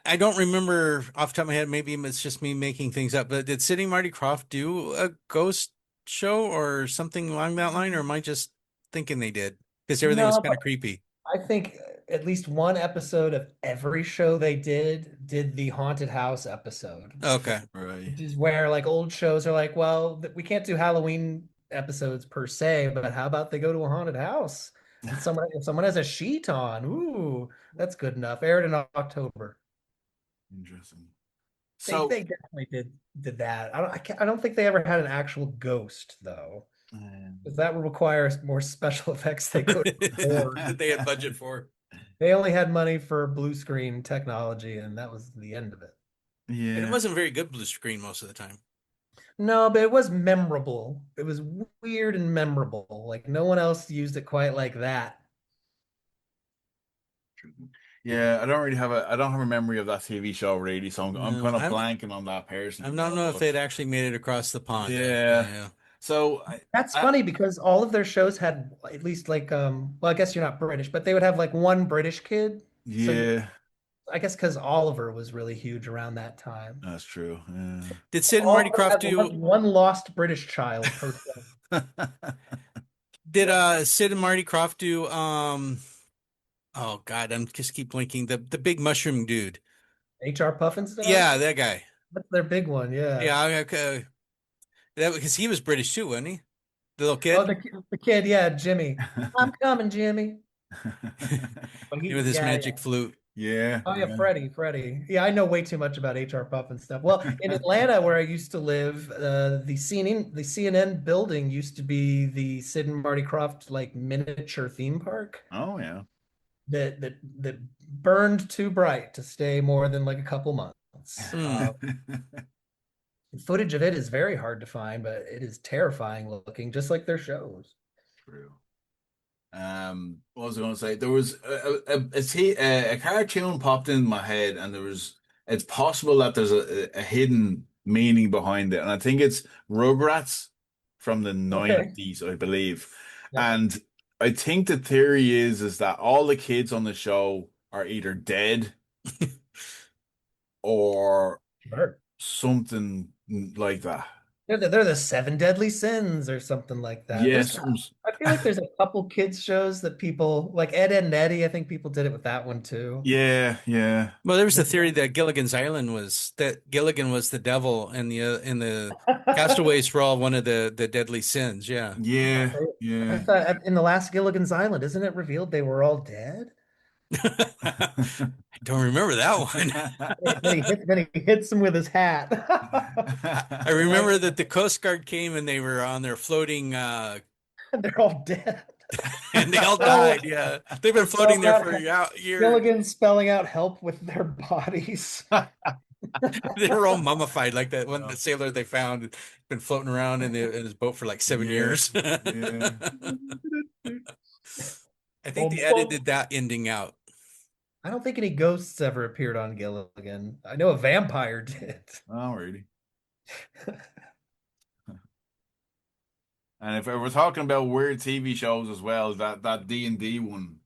Speaker 4: I don't remember off the top of my head. Maybe it's just me making things up. But did Sitting Marty Krofft do a ghost show or something along that line, or am I just thinking they did? Because everything was
Speaker 5: No,
Speaker 4: kind of creepy.
Speaker 5: I think at least one episode of every show they did the haunted house episode,
Speaker 4: Okay.
Speaker 3: Right.
Speaker 5: which is where like old shows are like, well, we can't do Halloween episodes per se, but how about they go to a haunted house? And if someone has a sheet on, ooh, that's good enough. Aired in October.
Speaker 3: Interesting.
Speaker 5: They,
Speaker 3: So,
Speaker 5: they definitely did that. I don't think they ever had an actual ghost though, because that would require more special effects they could afford.
Speaker 4: That they had budget for.
Speaker 5: They only had money for blue screen technology, and that was the end of it.
Speaker 4: And it
Speaker 3: yeah.
Speaker 4: wasn't very good blue screen most of the time.
Speaker 5: No, but it was memorable. It was weird and memorable. Like no one else used it quite like that.
Speaker 3: Yeah, I don't have a memory of that TV show really, so I'm
Speaker 4: No,
Speaker 3: kind of blanking on that person.
Speaker 4: I don't know if they'd actually made it across the pond.
Speaker 3: Yeah. So
Speaker 5: That's
Speaker 3: I-
Speaker 5: funny because all of their shows had at least like well, I guess you're not British, but they would have like one British kid. So
Speaker 3: yeah,
Speaker 5: I guess because Oliver was really huge around that time.
Speaker 3: that's true.
Speaker 4: Did Sid and
Speaker 5: All
Speaker 4: Marty
Speaker 5: of them
Speaker 4: Krofft
Speaker 5: had
Speaker 4: do?
Speaker 5: one lost British child per show.
Speaker 3: Yeah.
Speaker 4: Did Sid and Marty Krofft do? Oh God, I'm just keep blinking. The big mushroom dude.
Speaker 5: HR Puffinstone?
Speaker 4: Yeah, that guy.
Speaker 5: That's their big one, yeah.
Speaker 4: Yeah, okay. That because he was British too, wasn't he? The little kid.
Speaker 5: Oh, the kid, yeah, Jimmy. I'm coming, Jimmy. But
Speaker 4: With his
Speaker 5: yeah,
Speaker 4: magic
Speaker 5: yeah.
Speaker 4: flute.
Speaker 3: Yeah.
Speaker 5: Oh yeah, Freddie. Yeah, I know way too much about HR Puff and stuff. Well, in Atlanta, where I used to live, the CNN building used to be the Sid and Marty Krofft like miniature theme park
Speaker 3: Oh yeah.
Speaker 5: that burned too bright to stay more than like a couple months. Footage of it is very hard to find, but it is terrifying looking, just like their shows.
Speaker 3: True. What was I going to say? There was a cartoon popped in my head, and it's possible that there's a hidden meaning behind it, and I think it's Rugrats from the 90s, I believe.
Speaker 5: Yep.
Speaker 3: And I think the theory is that all the kids on the show are either dead or
Speaker 5: Sure.
Speaker 3: something like that.
Speaker 5: They're the seven deadly sins or something like that.
Speaker 3: Yes.
Speaker 5: I feel like there's a couple kids shows that people like Ed, Ed and Eddie. I think people did it with that one too.
Speaker 3: Yeah, yeah.
Speaker 4: Well, there was the theory that Gilligan was the devil, and the castaways were all one of the deadly sins. Yeah.
Speaker 3: Yeah,
Speaker 5: I
Speaker 3: yeah.
Speaker 5: thought in the last Gilligan's Island, isn't it revealed they were all dead?
Speaker 4: I don't remember that one.
Speaker 5: Then he hits him with his hat.
Speaker 4: I remember that the Coast Guard came and they were on their floating
Speaker 5: They're all dead.
Speaker 4: and they all died. Yeah. They've been floating there for years.
Speaker 5: Gilligan spelling out help with their bodies.
Speaker 4: They were all mummified, like that one sailor they found had been floating around in his boat for like 7 years.
Speaker 3: Yeah.
Speaker 4: I think they edited that ending out.
Speaker 5: I don't think any ghosts ever appeared on Gilligan. I know a vampire did.
Speaker 3: Oh, really? And if we're talking about weird TV shows as well, that D&D one.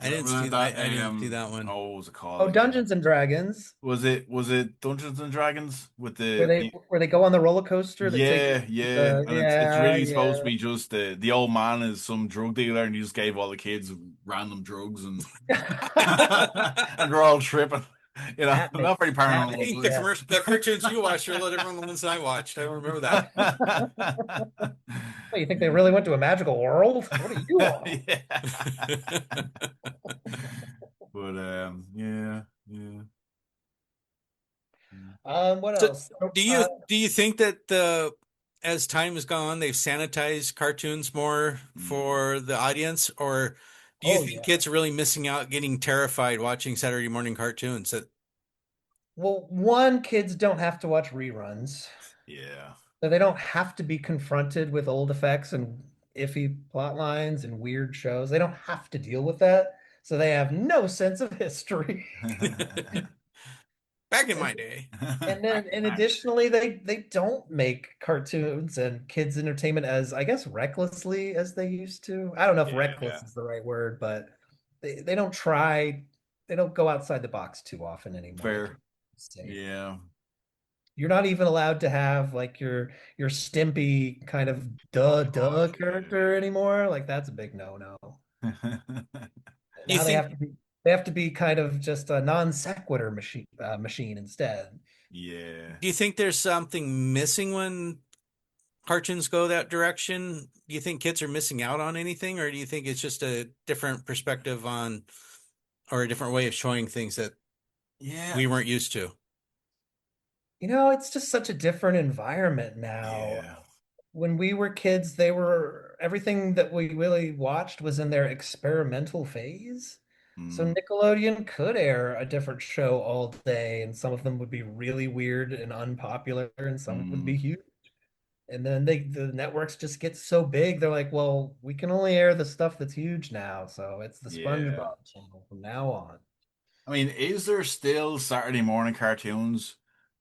Speaker 4: I didn't see that. I didn't see that one.
Speaker 3: Oh, what was it called?
Speaker 5: Oh, Dungeons and Dragons.
Speaker 3: Was it Dungeons and Dragons with
Speaker 5: Where they go on the roller coaster?
Speaker 3: Yeah. And it's really supposed to
Speaker 5: yeah.
Speaker 3: be just the old man is some drug dealer and he just gave all the kids random drugs and and they're all tripping. You know, not very
Speaker 4: I
Speaker 3: paranormal.
Speaker 4: think the cartoons you watched are a little different than the ones I watched. I don't remember that.
Speaker 5: What, you think they really went to a magical world? What are you on?
Speaker 3: Yeah. But yeah.
Speaker 5: What
Speaker 4: So,
Speaker 5: else?
Speaker 4: do you think that as time has gone, they've sanitized cartoons more for the audience, or do you think kids are really missing out, getting terrified watching Saturday morning cartoons?
Speaker 5: Well, one, kids don't have to watch reruns.
Speaker 3: Yeah.
Speaker 5: So they don't have to be confronted with old effects and iffy plot lines and weird shows. They don't have to deal with that. So they have no sense of history.
Speaker 4: Back in my day.
Speaker 5: And then, and additionally, they don't make cartoons and kids entertainment as, I guess, recklessly as they used to. I don't know if reckless is the right word, but they don't try, they don't go outside the box too often anymore.
Speaker 3: Fair. Yeah.
Speaker 5: You're not even allowed to have like your Stimpy kind of character anymore. Like that's a big no-no. Now they have to be kind of just a non sequitur machine instead.
Speaker 3: Yeah.
Speaker 4: Do you think there's something missing when cartoons go that direction? Do you think kids are missing out on anything, or do you think it's just a different perspective on, or a different way of showing things that we weren't used to?
Speaker 5: You know, it's just such a different environment now.
Speaker 3: Yeah.
Speaker 5: When we were kids, everything that we really watched was in their experimental phase. So Nickelodeon could air a different show all day, and some of them would be really weird and unpopular, and some would be huge. And then the networks just get so big, they're like, well, we can only air the stuff that's huge now. So it's the SpongeBob channel from now on.
Speaker 3: I mean, is there still Saturday morning cartoons?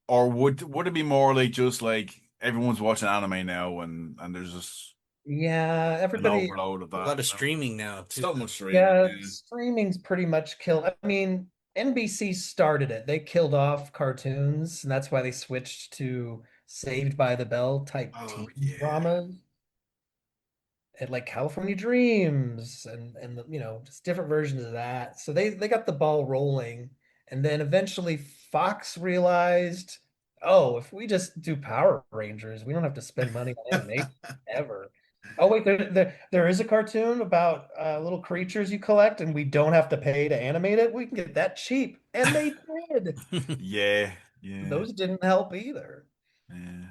Speaker 3: Or would it be more like just like everyone's watching anime now and there's just
Speaker 5: everybody
Speaker 3: an overload of that.
Speaker 4: A lot of streaming now.
Speaker 3: So much streaming.
Speaker 5: Yeah, streaming's pretty much killed. I mean, NBC started it. They killed off cartoons, and that's why they switched to Saved by the Bell type TV dramas. And like California Dreams and just different versions of that. So they got the ball rolling. And then eventually Fox realized, oh, if we just do Power Rangers, we don't have to spend money on animation ever. Oh, wait, there is a cartoon about little creatures you collect, and we don't have to pay to animate it. We can get that cheap. And they did.
Speaker 3: Yeah.
Speaker 5: Those didn't help either.
Speaker 3: Yeah.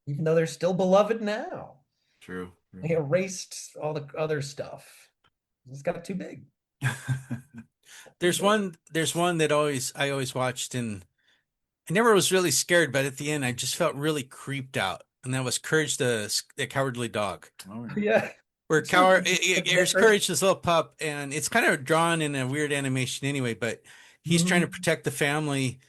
Speaker 5: Even though they're still beloved now.
Speaker 3: True.
Speaker 5: They erased all the other stuff. It's got too big.
Speaker 4: There's one that I always watched, and I never was really scared, but at the end I just felt really creeped out. And that was Courage the Cowardly Dog.
Speaker 5: Oh, yeah.
Speaker 4: Where there's Courage, this little pup, and it's kind of drawn in a weird animation anyway, but he's trying to protect the family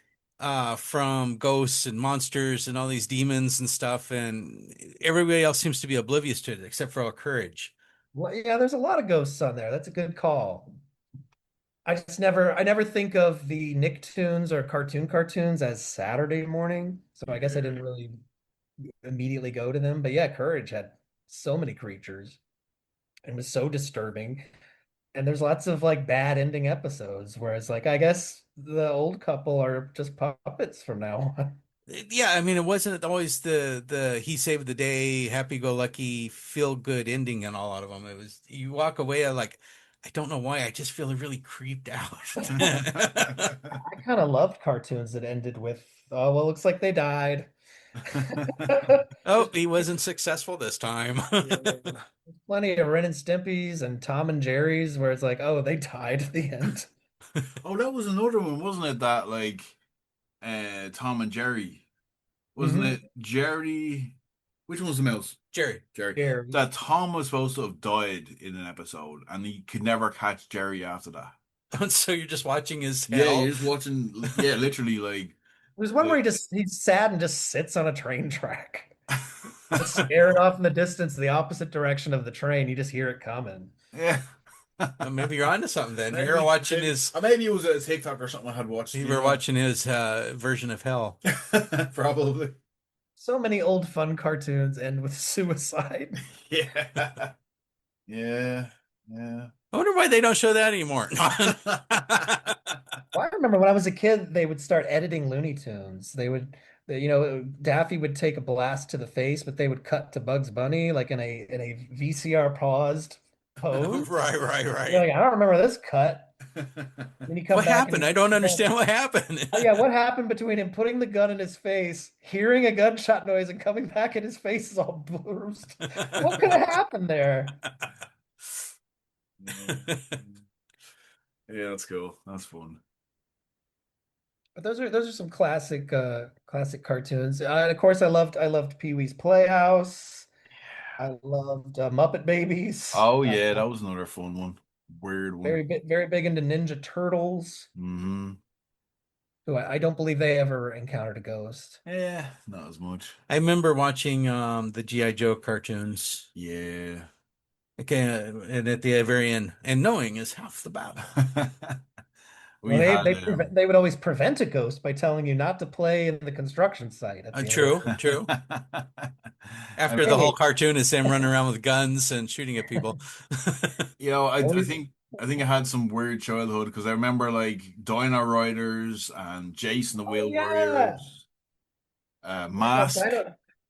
Speaker 4: from ghosts and monsters and all these demons and stuff, and everybody else seems to be oblivious to it except for Courage.
Speaker 5: Well, yeah, there's a lot of ghosts on there. That's a good call. I never think of the Nicktoons or cartoons as Saturday morning. So I guess I didn't really immediately go to them. But yeah, Courage had so many creatures and was so disturbing. And there's lots of like bad ending episodes, whereas like I guess the old couple are just puppets from now on.
Speaker 4: Yeah, I mean, it wasn't always the he saved the day, happy go lucky, feel good ending in a lot of them. It was you walk away like, I don't know why, I just feel really creeped out.
Speaker 5: I kind of loved cartoons that ended with, oh well, looks like they died.
Speaker 4: Oh, he wasn't successful this time.
Speaker 5: Yeah. There's plenty of Ren and Stimpy's and Tom and Jerry's where it's like, oh, they died at the end.
Speaker 3: Oh, that was another one, wasn't it? That like Tom and Jerry. Wasn't
Speaker 5: Mhm.
Speaker 3: it Jerry? Which one was the mouse?
Speaker 4: Jerry.
Speaker 3: Jerry.
Speaker 5: Jerry.
Speaker 3: That Tom was supposed to have died in an episode, and he could never catch Jerry after that.
Speaker 4: So you're just watching his
Speaker 3: Yeah,
Speaker 4: hell.
Speaker 3: you're just watching. Yeah, literally, like.
Speaker 5: There's one where he's sad and just sits on a train track, just staring off in the distance, the opposite direction of the train. You just hear it coming.
Speaker 3: Yeah.
Speaker 4: Well, maybe you're onto something then. You were watching his.
Speaker 3: Maybe it was a TikTok or something I had watched.
Speaker 4: You were watching his version of hell.
Speaker 3: Probably.
Speaker 5: So many old fun cartoons end with suicide.
Speaker 3: Yeah. Yeah. Yeah.
Speaker 4: I wonder why they don't show that anymore.
Speaker 5: Well, I remember when I was a kid, they would start editing Looney Tunes. Daffy would take a blast to the face, but they would cut to Bugs Bunny like in a VCR paused pose.
Speaker 4: Right.
Speaker 5: You're like, I don't remember this cut. Then you come
Speaker 4: What
Speaker 5: back
Speaker 4: happened? I don't understand what happened.
Speaker 5: Oh yeah, what happened between him putting the gun in his face, hearing a gunshot noise, and coming back and his face is all bruised? What could have happened there?
Speaker 3: Yeah, that's cool. That's fun.
Speaker 5: But those are some classic cartoons. And of course, I loved Pee-wee's Playhouse. I loved Muppet Babies.
Speaker 3: Oh yeah, that was another fun one. Weird one.
Speaker 5: Very big into Ninja Turtles.
Speaker 3: Mm-hmm.
Speaker 5: Who I don't believe they ever encountered a ghost.
Speaker 3: Yeah, not as much.
Speaker 4: I remember watching the G.I. Joe cartoons.
Speaker 3: Yeah.
Speaker 4: Okay, and at the very end, and knowing is half the battle.
Speaker 3: We
Speaker 5: Well,
Speaker 3: had
Speaker 5: they would always prevent a ghost by telling you not to play in the construction site. At the end.
Speaker 4: True. After the whole cartoon is them running around with guns and shooting at people.
Speaker 3: I think I had some weird childhood because I remember like Dino Riders and Jason the Wheel
Speaker 5: yeah.
Speaker 3: Warriors, Mask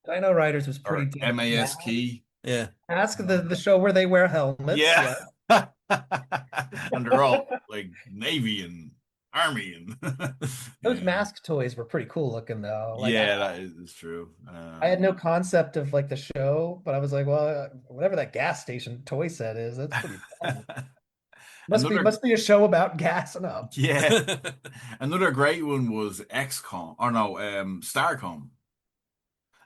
Speaker 5: Dino Riders was
Speaker 3: or
Speaker 5: pretty deep.
Speaker 3: MASK.
Speaker 4: Yeah.
Speaker 5: Mask the show where they wear helmets.
Speaker 3: Yeah. And they're all like Navy and Army and
Speaker 5: Those Mask toys were pretty cool looking though. Like,
Speaker 3: yeah, that is true.
Speaker 5: I had no concept of like the show, but I was like, well, whatever that gas station toy set is, that's pretty fun. Must be a show about gassing up.
Speaker 3: Yeah. Another great one was XCOM or no, Starcom.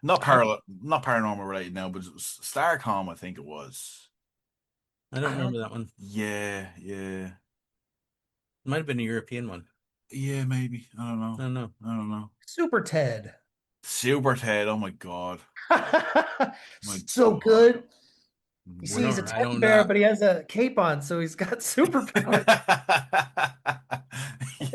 Speaker 3: Not paranormal related now, but Starcom, I think it was.
Speaker 4: I don't remember that one.
Speaker 3: Yeah.
Speaker 4: It might have been a European one.
Speaker 3: Yeah, maybe. I don't know.
Speaker 5: Super Ted.
Speaker 3: Oh my God.
Speaker 5: So good. You see,
Speaker 3: We're
Speaker 5: he's a
Speaker 3: not-
Speaker 5: teddy bear, but he has a cape on, so he's got superpowers.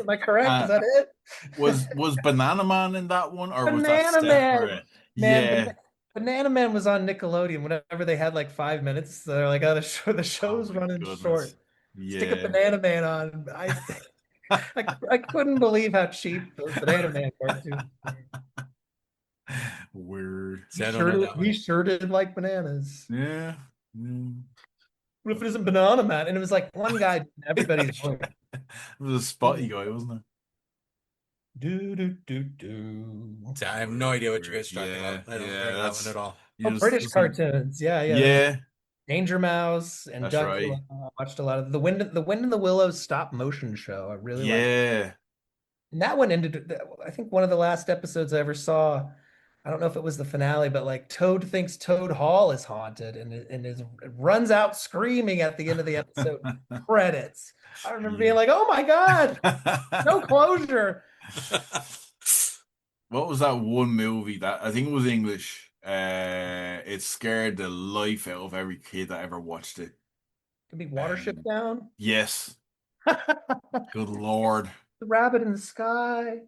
Speaker 5: Am I correct? Is that it?
Speaker 3: Was Banana Man in that one, or was that
Speaker 5: Banana Man.
Speaker 3: separate?
Speaker 5: Man,
Speaker 3: Yeah.
Speaker 5: Banana Man was on Nickelodeon whenever they had like 5 minutes. They're like, oh, the show's
Speaker 3: Oh my
Speaker 5: running
Speaker 3: goodness.
Speaker 5: short.
Speaker 3: Yeah.
Speaker 5: Stick a Banana Man on. I couldn't believe how cheap those Banana Man cartoons were.
Speaker 3: Weird.
Speaker 5: He sure did like bananas.
Speaker 3: Yeah. Mm.
Speaker 5: What if it isn't Banana Man? And it was like one guy doing everybody's voice.
Speaker 3: It was a spotty guy, wasn't it?
Speaker 5: Do do do do.
Speaker 4: I have no idea what you guys are talking about. I don't remember that one at all.
Speaker 5: British cartoons. Yeah.
Speaker 3: Yeah.
Speaker 5: Danger Mouse and
Speaker 3: That's
Speaker 5: Duck.
Speaker 3: right.
Speaker 5: I watched a lot of the Wind in the Willows stop motion show. I really liked it. And that one ended. I think one of the last episodes I ever saw. I don't know if it was the finale, but like Toad thinks Toad Hall is haunted and runs out screaming at the end of the episode. Credits. I remember being like, "Oh my God, no closure."
Speaker 3: What was that one movie that I think it was English? It scared the life out of every kid that ever watched it.
Speaker 5: Could be Watership Down.
Speaker 3: Yes. Good Lord.
Speaker 5: The Rabbit in the Sky.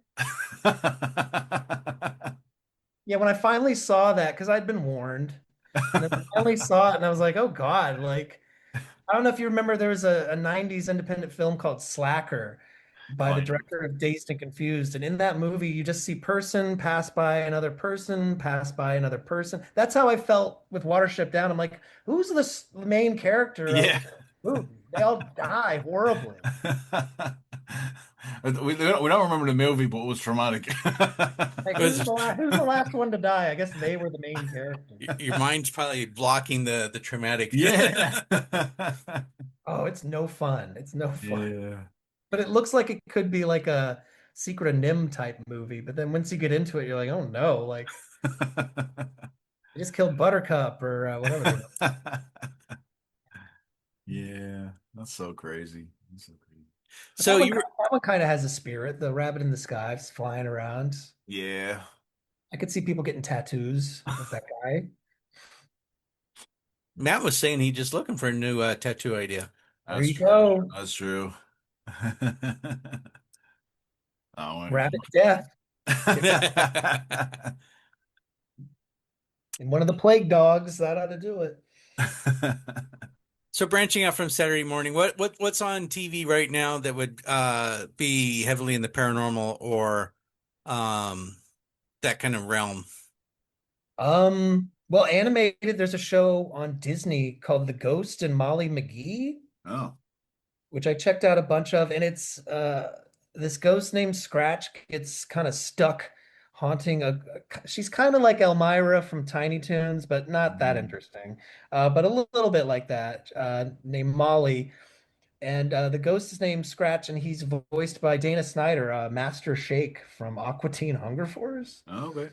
Speaker 5: Yeah, when I finally saw that, because I'd been warned, and then I finally saw it, and I was like, oh God, like I don't know if you remember there was a 90s independent film called Slacker by the
Speaker 3: I
Speaker 5: director of Dazed and Confused. And in that movie, you just see person pass by another person, pass by another person. That's how I felt with Watership Down. I'm like, who's the main character of
Speaker 3: yeah.
Speaker 5: this movie? They all die horribly.
Speaker 3: We don't remember the movie, but it was traumatic.
Speaker 5: Like,
Speaker 4: It was
Speaker 5: who's the last one to die? I guess they were the main character.
Speaker 4: your mind's probably blocking the traumatic.
Speaker 3: Yeah.
Speaker 5: Oh, it's no fun. It's no fun.
Speaker 3: Yeah.
Speaker 5: But it looks like it could be like a Secret of Nim type movie. But then once you get into it, you're like, oh no, like they just killed Buttercup or whatever they were.
Speaker 3: Yeah, that's so crazy. That's so crazy.
Speaker 5: But
Speaker 4: So you were
Speaker 5: that one kind of has a spirit. The rabbit in the sky is flying around.
Speaker 3: Yeah,
Speaker 5: I could see people getting tattoos with that guy.
Speaker 4: Matt was saying he's just looking for a new tattoo idea.
Speaker 5: There
Speaker 3: that's
Speaker 5: you
Speaker 3: true.
Speaker 5: go.
Speaker 3: That's true. Oh,
Speaker 5: Rabbit death
Speaker 3: my.
Speaker 5: and one of the plague dogs. That ought to do it.
Speaker 4: So branching out from Saturday morning, what's on TV right now that would be heavily in the paranormal or um that kind of realm?
Speaker 5: Well, animated, there's a show on Disney called The Ghost and Molly McGee,
Speaker 3: Oh.
Speaker 5: which I checked out a bunch of, and it's this ghost named Scratch gets kind of stuck haunting she's kind of like Elmira from Tiny Toons, but not that
Speaker 3: Mm.
Speaker 5: interesting. But a little bit like that, named Molly. And the ghost is named Scratch, and he's voiced by Dana Snyder, Master Shake from Aqua Teen Hunger Force.
Speaker 3: Oh, okay.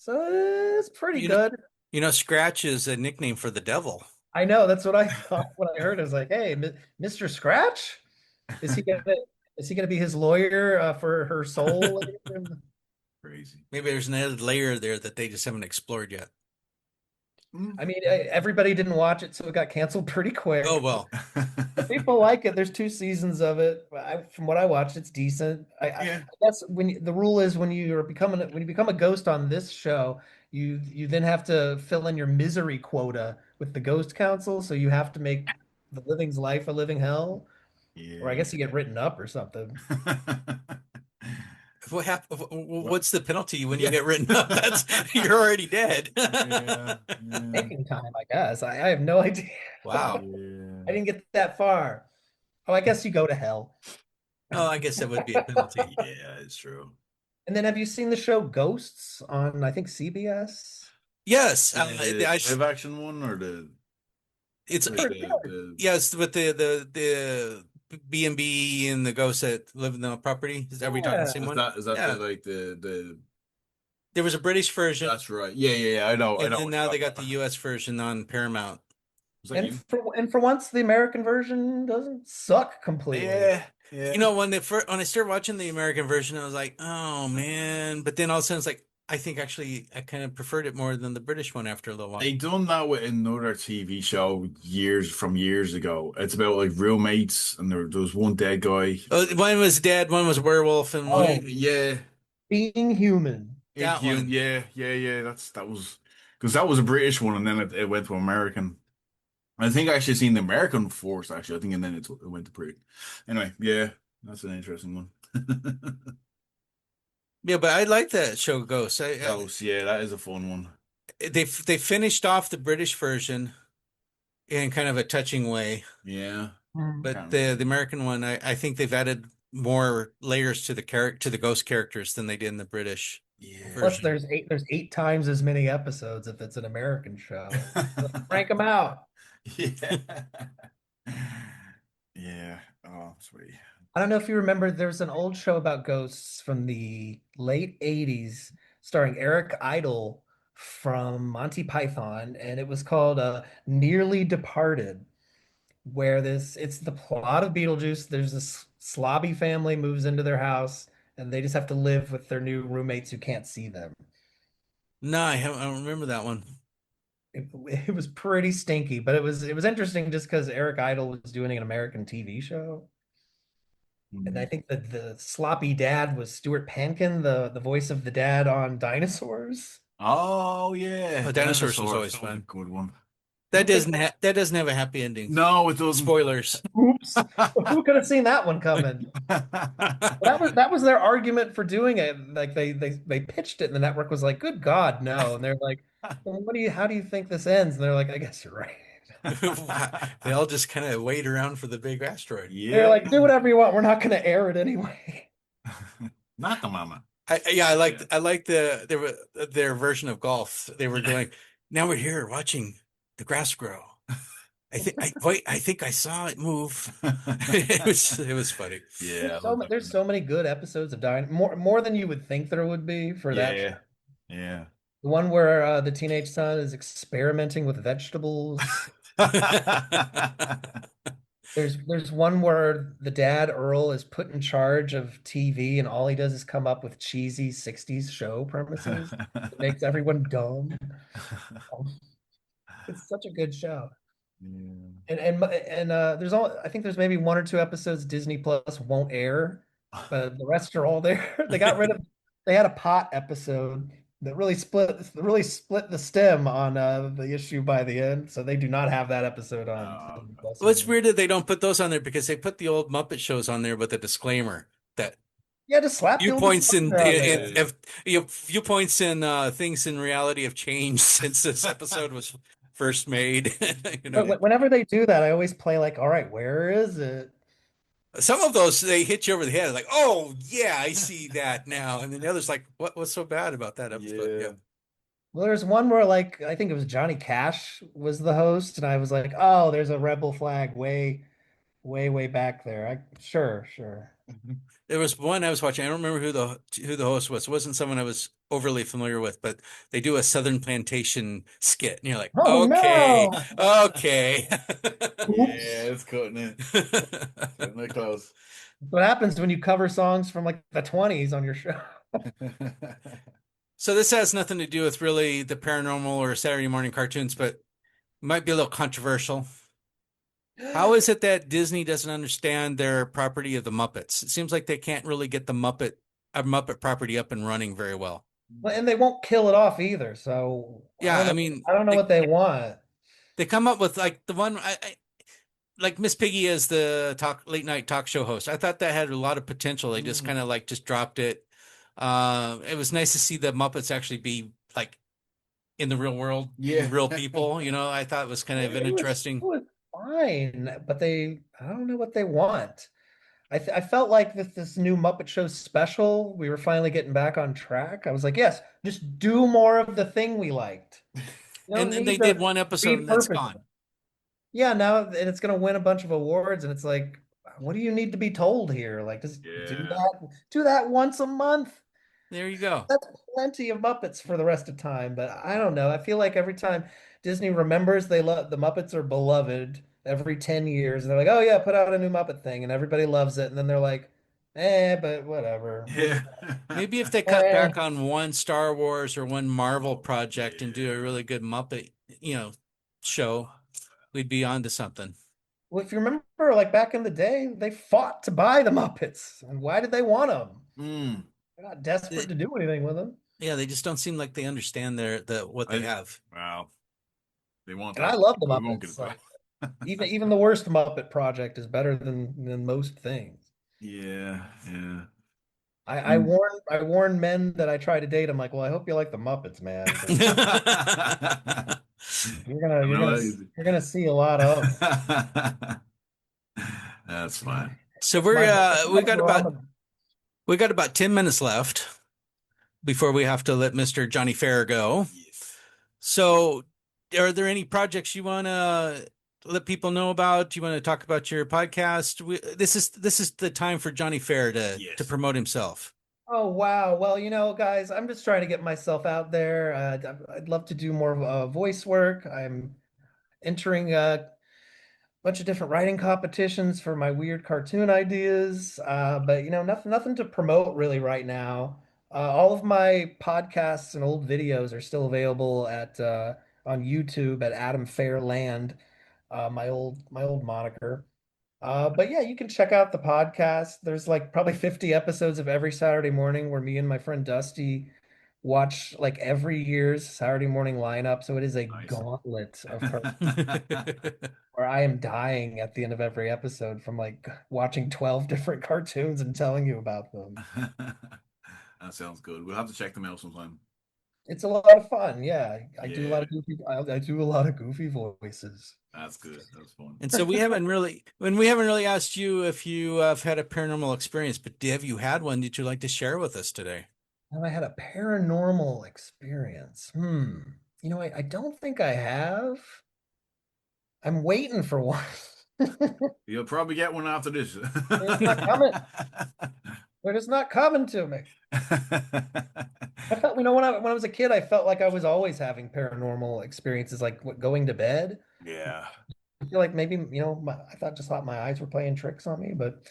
Speaker 5: So it's pretty
Speaker 4: You know,
Speaker 5: good.
Speaker 4: Scratch is a nickname for the devil.
Speaker 5: I know, that's what I thought when I heard it. I was like, hey, Mr. Scratch? Is he gonna is he gonna be his lawyer for her soul?
Speaker 3: Crazy.
Speaker 4: Maybe there's another layer there that they just haven't explored yet.
Speaker 3: Mm.
Speaker 5: I mean, everybody didn't watch it, so it got canceled pretty
Speaker 4: Oh
Speaker 5: quick.
Speaker 4: well.
Speaker 5: People like it. There's two seasons of it. From what I watched, it's decent.
Speaker 3: Yeah.
Speaker 5: I guess the rule is when you become a ghost on this show, you then have to fill in your misery quota with the ghost council. So you have to make the living's life a living hell, or I
Speaker 3: Yeah.
Speaker 5: guess you get written up or something.
Speaker 3: What?
Speaker 4: What's the penalty when you
Speaker 3: Yeah.
Speaker 4: get written up? That's you're already dead.
Speaker 3: Yeah. Yeah.
Speaker 5: Taking time, I guess. I have no idea.
Speaker 4: Wow.
Speaker 5: I didn't get that far. Oh, I guess you go to hell.
Speaker 4: Oh, I guess that would be a penalty.
Speaker 3: Yeah, it's true.
Speaker 5: And then have you seen the show Ghosts on, I think, CBS?
Speaker 4: Yes,
Speaker 3: The live action one or the
Speaker 4: it's
Speaker 3: like
Speaker 5: Pretty good.
Speaker 4: yes with the B&B and the ghosts that live in the property. Are we talking the
Speaker 5: Yeah.
Speaker 4: same one?
Speaker 3: is that
Speaker 4: Yeah.
Speaker 3: the
Speaker 4: There was a British version,
Speaker 3: that's right. Yeah. I know.
Speaker 4: and
Speaker 3: what
Speaker 4: then
Speaker 3: you're
Speaker 4: now they
Speaker 3: talking
Speaker 4: got the
Speaker 3: about.
Speaker 4: U.S. version on Paramount.
Speaker 3: Was that you?
Speaker 5: And for once, the American version doesn't suck completely.
Speaker 3: Yeah. Yeah.
Speaker 4: You know, when I started watching the American version, I was like, oh man. But then all of a sudden, it's like, I think actually I kind of preferred it more than the British one after a little while.
Speaker 3: They done that with another TV show years ago. It's about like roommates, and there was one dead guy.
Speaker 4: Oh, one was dead, one was werewolf, and
Speaker 5: Oh.
Speaker 4: one
Speaker 3: Yeah,
Speaker 5: Being human.
Speaker 4: that one.
Speaker 3: Yeah. That was because that was a British one, and then it went to American. I think I actually seen the American first, actually. I think, and then it went to British. Anyway, yeah, that's an interesting one.
Speaker 4: Yeah, but I like that show Ghosts.
Speaker 3: Ghost, yeah, that is a fun one.
Speaker 4: They finished off the British version in kind of a touching way,
Speaker 3: Yeah,
Speaker 4: but the American one, I think they've added more layers to the ghost characters than they did in the British
Speaker 3: yeah.
Speaker 5: Plus,
Speaker 4: version.
Speaker 5: there's eight times as many episodes if it's an American show. Crank them out.
Speaker 3: Yeah. Yeah. Oh, sweet.
Speaker 5: I don't know if you remember, there's an old show about ghosts from the late 80s starring Eric Idle from Monty Python, and it was called Nearly Departed, where it's the plot of Beetlejuice. There's this slobby family moves into their house, and they just have to live with their new roommates who can't see them.
Speaker 4: No, I don't remember that one.
Speaker 5: It was pretty stinky, but it was interesting just because Eric Idle was doing an American TV show. And I
Speaker 3: Mm.
Speaker 5: think that the sloppy dad was Stuart Pankin, the voice of the dad on Dinosaurs.
Speaker 3: Oh yeah,
Speaker 4: Oh, Dinosaurs was
Speaker 3: dinosaurs.
Speaker 4: always
Speaker 3: That was a
Speaker 4: fun.
Speaker 3: good one.
Speaker 5: I don't think
Speaker 4: That doesn't have a happy ending.
Speaker 3: No, it doesn't.
Speaker 4: Spoilers.
Speaker 5: oops. Who could have seen that one coming? Well, that was their argument for doing it. Like they pitched it and the network was like, "Good God, no." And they're like, "Well, how do you think this ends?" And they're like, "I guess you're right."
Speaker 4: They all just kind of wait around for the big asteroid.
Speaker 5: They're
Speaker 3: Yeah.
Speaker 5: like, "Do whatever you want. We're not going to air it anyway."
Speaker 3: Not the mama.
Speaker 4: Yeah, I like their version of golf. They were going, now we're here watching the grass grow. I think I saw it move. It was funny.
Speaker 3: Yeah, I love
Speaker 5: There's
Speaker 3: that
Speaker 5: there's
Speaker 3: one.
Speaker 5: so many good episodes of Dino, more than you would think there would be for that show.
Speaker 3: Yeah. Yeah.
Speaker 5: The one where the teenage son is experimenting with vegetables. There's one where the dad Earl is put in charge of TV and all he does is come up with cheesy 60s show premises. It makes everyone dumb. It's such a good show.
Speaker 3: Yeah.
Speaker 5: And there's all I think there's maybe one or two episodes Disney Plus won't air, but the rest are all there. They had a pot episode that really split the stem on the issue by the end, so they do not have that episode on
Speaker 3: Oh,
Speaker 5: Disney Plus
Speaker 4: Well, it's
Speaker 5: anymore.
Speaker 4: weird that they don't put those on there because they put the old Muppet shows on there with a disclaimer that
Speaker 5: Yeah, just slap the old
Speaker 4: viewpoints
Speaker 5: disclaimer on there.
Speaker 4: if viewpoints and things in reality have changed since this episode was first made. You know,
Speaker 5: But whenever they do that, I always play like, all right, where is it?
Speaker 4: some of those they hit you over the head, like, oh yeah, I see that now, and then the others like, what's so bad about that episode?
Speaker 3: yeah.
Speaker 4: Yeah.
Speaker 5: Well, there's one where like I think it was Johnny Cash was the host, and I was like, oh, there's a rebel flag way, way, way back there. Sure.
Speaker 4: There was one I was watching. I don't remember who the host was. It wasn't someone I was overly familiar with, but they do a Southern Plantation skit, and you're like,
Speaker 5: Oh
Speaker 4: okay,
Speaker 5: no!
Speaker 4: okay.
Speaker 5: Oops.
Speaker 3: Yeah, it's cutting it. Cutting it close.
Speaker 5: What happens when you cover songs from like the 20s on your show?
Speaker 4: So this has nothing to do with really the paranormal or Saturday morning cartoons, but might be a little controversial. How is it that Disney doesn't understand their property of the Muppets? It seems like they can't really get the Muppet property up and running very well.
Speaker 5: Well, and they won't kill it off either. So I
Speaker 4: Yeah,
Speaker 5: don't
Speaker 4: I
Speaker 5: know.
Speaker 4: mean,
Speaker 5: I don't know what they want.
Speaker 4: they come up with like the one like Miss Piggy as the late night talk show host. I thought that had a lot of potential. They just kind of like just dropped it. It was nice to see the Muppets actually be like in the real world,
Speaker 3: Yeah.
Speaker 4: real people. You know, I thought it was kind of an
Speaker 5: It
Speaker 4: interesting.
Speaker 5: was fine, but I don't know what they want. I felt like with this new Muppet Show special, we were finally getting back on track. I was like, yes, just do more of the thing we liked. You
Speaker 4: And
Speaker 5: don't
Speaker 4: then they
Speaker 5: need
Speaker 4: did
Speaker 5: to
Speaker 4: one episode and that's
Speaker 5: repurpose
Speaker 4: gone.
Speaker 5: it. Yeah, now and it's gonna win a bunch of awards, and it's like, what do you need to be told here? Like, just
Speaker 3: Yeah.
Speaker 5: do that once a month.
Speaker 4: There you go.
Speaker 5: That's plenty of Muppets for the rest of time. But I don't know. I feel like every time Disney remembers they love the Muppets are beloved every 10 years, and they're like, oh yeah, put out a new Muppet thing, and everybody loves it. And then they're like, but whatever.
Speaker 3: Yeah.
Speaker 4: Maybe if they cut
Speaker 5: Eh.
Speaker 4: back on one Star Wars or one Marvel project and do a really good Muppet, show, we'd be on to something.
Speaker 5: Well, if you remember, like back in the day, they fought to buy the Muppets. And why did they want them?
Speaker 3: Mm.
Speaker 5: They're not desperate to do anything with them.
Speaker 4: Yeah, they just don't seem like they understand what they have.
Speaker 3: Wow. They want
Speaker 5: And I
Speaker 3: that.
Speaker 5: love the
Speaker 3: We won't get
Speaker 5: Muppets.
Speaker 3: it
Speaker 5: Like
Speaker 3: back.
Speaker 5: even the worst Muppet project is better than most things.
Speaker 3: Yeah, yeah.
Speaker 5: I warn men that I try to date. I'm like, well, I hope you like the Muppets, man, because you're gonna you're
Speaker 3: No,
Speaker 5: gonna you're gonna see a lot of.
Speaker 3: That's fine.
Speaker 4: So
Speaker 5: It's my drama.
Speaker 4: we got about 10 minutes left before we have to let Mr. Johnny Fair go.
Speaker 3: Yes.
Speaker 4: So are there any projects you want to let people know about? Do you want to talk about your podcast? This is the time for Johnny Fair to
Speaker 3: Yes.
Speaker 4: promote himself.
Speaker 5: Oh wow. Well, guys, I'm just trying to get myself out there. I'd love to do more voice work. I'm entering a bunch of different writing competitions for my weird cartoon ideas. But nothing to promote really right now. All of my podcasts and old videos are still available at on YouTube at Adam Fairland, my old moniker. But yeah, you can check out the podcast. There's like probably 50 episodes of every Saturday morning where me and my friend Dusty watch like every year's Saturday morning lineup. So it is a
Speaker 3: Nice.
Speaker 5: gauntlet of where I am dying at the end of every episode from like watching 12 different cartoons and telling you about them.
Speaker 3: That sounds good. We'll have to check them out sometime.
Speaker 5: It's a lot of fun. Yeah, I do a
Speaker 3: Yeah,
Speaker 5: lot of I do a lot of goofy voices.
Speaker 3: that's good. That's fun.
Speaker 4: And so we haven't really asked you if you have had a paranormal experience, but have you had one that you'd like to share with us today?
Speaker 5: Have I had a paranormal experience? I don't think I have. I'm waiting for one.
Speaker 3: You'll probably get one after this.
Speaker 5: It's not coming. They're just not coming to me. I felt, when I was a kid, I felt like I was always having paranormal experiences, like going to bed.
Speaker 3: Yeah.
Speaker 5: I feel like maybe, I thought my eyes were playing tricks on me, but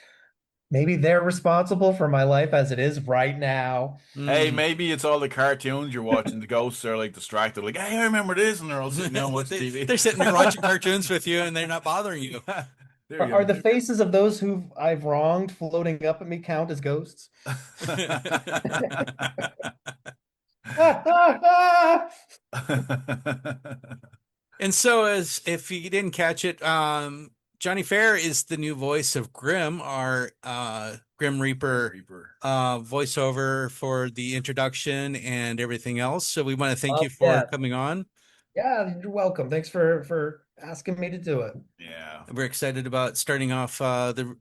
Speaker 5: maybe they're responsible for my life as it is right now.
Speaker 3: Hey, maybe it's all the cartoons you're watching. The ghosts are like distracted, like, hey, I remember this, and they're all sitting down watching TV.
Speaker 4: They're sitting there watching cartoons with you, and they're not bothering you.
Speaker 5: Are the faces of those who I've wronged floating up at me count as ghosts?
Speaker 4: And so, as if you didn't catch it, Jonny Fair is the new voice of Grim, our Grim Reaper voiceover for the introduction and everything else. So we want to thank you for coming on.
Speaker 5: Yeah, you're welcome. Thanks for asking me to do it.
Speaker 3: Yeah,
Speaker 4: we're excited about starting off and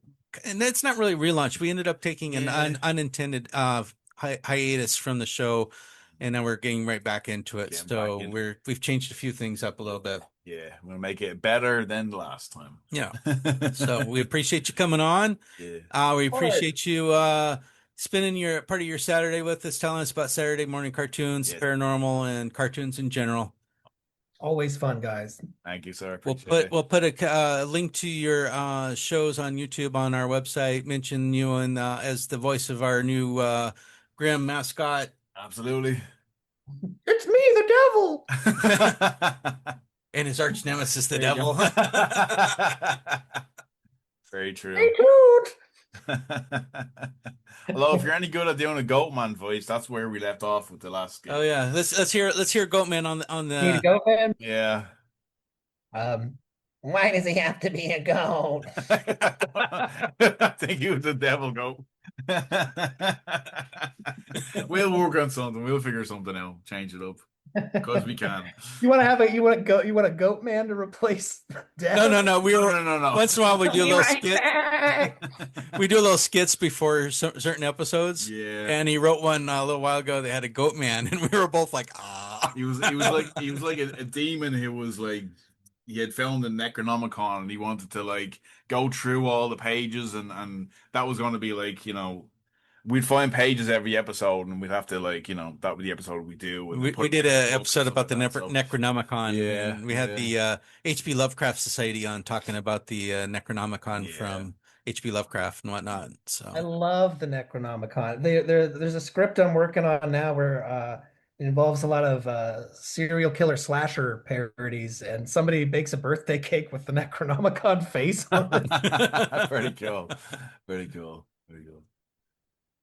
Speaker 4: that's not really relaunch. We ended up taking an unintended hiatus from the show, and now we're getting right back into it. So we've changed a few things up a little bit.
Speaker 3: Yeah, we'll make it better than last time.
Speaker 4: Yeah. So we appreciate you coming on.
Speaker 3: Yeah.
Speaker 4: We appreciate you spending your part of your Saturday with us, telling us about Saturday morning cartoons, paranormal, and cartoons in general.
Speaker 5: Always fun, guys.
Speaker 3: Thank you, sir.
Speaker 4: We'll put a link to your shows on YouTube on our website. Mention you and as the voice of our new Grim mascot.
Speaker 3: Absolutely.
Speaker 5: It's me, the devil.
Speaker 4: And his arch nemesis, the devil.
Speaker 3: Very true.
Speaker 5: Stay tuned.
Speaker 3: Although, if you're any good at doing a Goatman voice, that's where we left off with the last game.
Speaker 4: Oh yeah, let's hear Goatman on the.
Speaker 5: Need a Goatman?
Speaker 3: Yeah.
Speaker 5: Why does he have to be a goat?
Speaker 3: I think he was the devil goat. We'll work on something. We'll figure something out. Change it up because we can.
Speaker 5: You want a goat man to replace death?
Speaker 4: No.
Speaker 3: No.
Speaker 4: Once in a while we do a little skit. We do little skits before certain episodes.
Speaker 3: Yeah.
Speaker 4: And he wrote one a little while ago. They had a goat man, and we were both like, ah.
Speaker 3: He was like a demon who was like, he had found the Necronomicon, and he wanted to like go through all the pages, and that was going to be like, we'd find pages every episode, and we'd have to like, that was the episode we do.
Speaker 4: We did an episode about the Necronomicon.
Speaker 3: Yeah,
Speaker 4: and we had the H.P. Lovecraft Society on talking about the Necronomicon from H.P. Lovecraft and whatnot. So
Speaker 5: I love the Necronomicon. There's a script I'm working on now where it involves a lot of serial killer slasher parodies, and somebody bakes a birthday cake with the Necronomicon face on it.
Speaker 3: Very cool. Very cool. Very cool.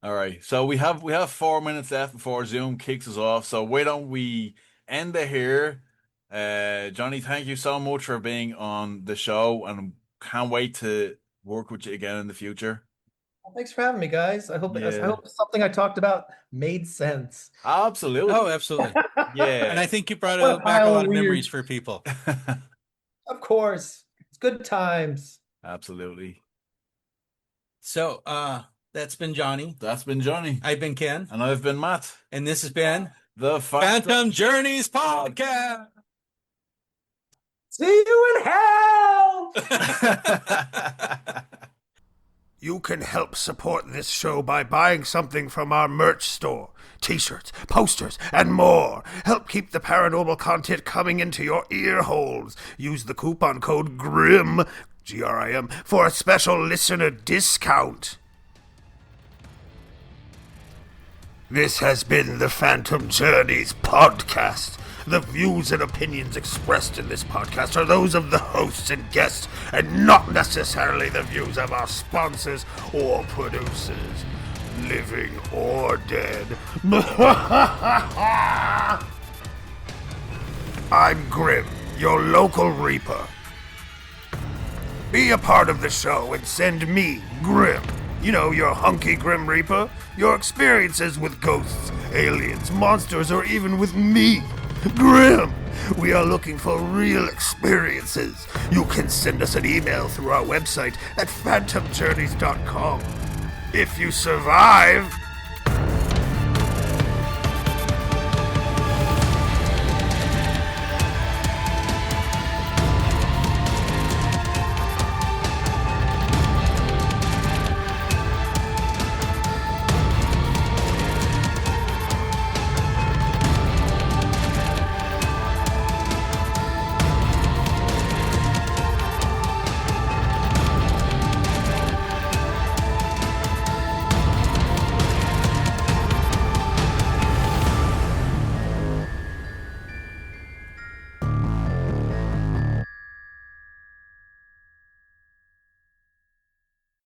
Speaker 3: All right, so we have 4 minutes left before Zoom kicks us off. So why don't we end it here? Jonny, thank you so much for being on the show, and can't wait to work with you again in the future.
Speaker 5: Well, thanks for having me, guys. I hope something I talked about made sense.
Speaker 3: Absolutely.
Speaker 4: Oh, absolutely.
Speaker 3: Yeah.
Speaker 4: And I think you brought back a lot of memories for people.
Speaker 5: Of course. It's good times.
Speaker 3: Absolutely.
Speaker 4: So, that's been Jonny.
Speaker 3: That's been Jonny.
Speaker 4: I've been Ken.
Speaker 3: And I've been Matt.
Speaker 4: And this has been
Speaker 3: the
Speaker 4: Phantom Journeys Podcast.
Speaker 5: See you in hell!
Speaker 1: You can help support this show by buying something from our merch store. T-shirts, posters, and more. Help keep the paranormal content coming into your ear holes. Use the coupon code GRIM, G-R-I-M, for a special listener discount. This has been the Phantom Journeys Podcast, The views and opinions expressed in this podcast are those of the hosts and guests, and not necessarily the views of our sponsors or producers, living or dead. I'm Grim, your local Reaper. Be a part of the show and send me, Grim, your hunky Grim Reaper, your experiences with ghosts, aliens, monsters, or even with me, Grim. We are looking for real experiences. You can send us an email through our website at phantomjourneys.com. If you survive,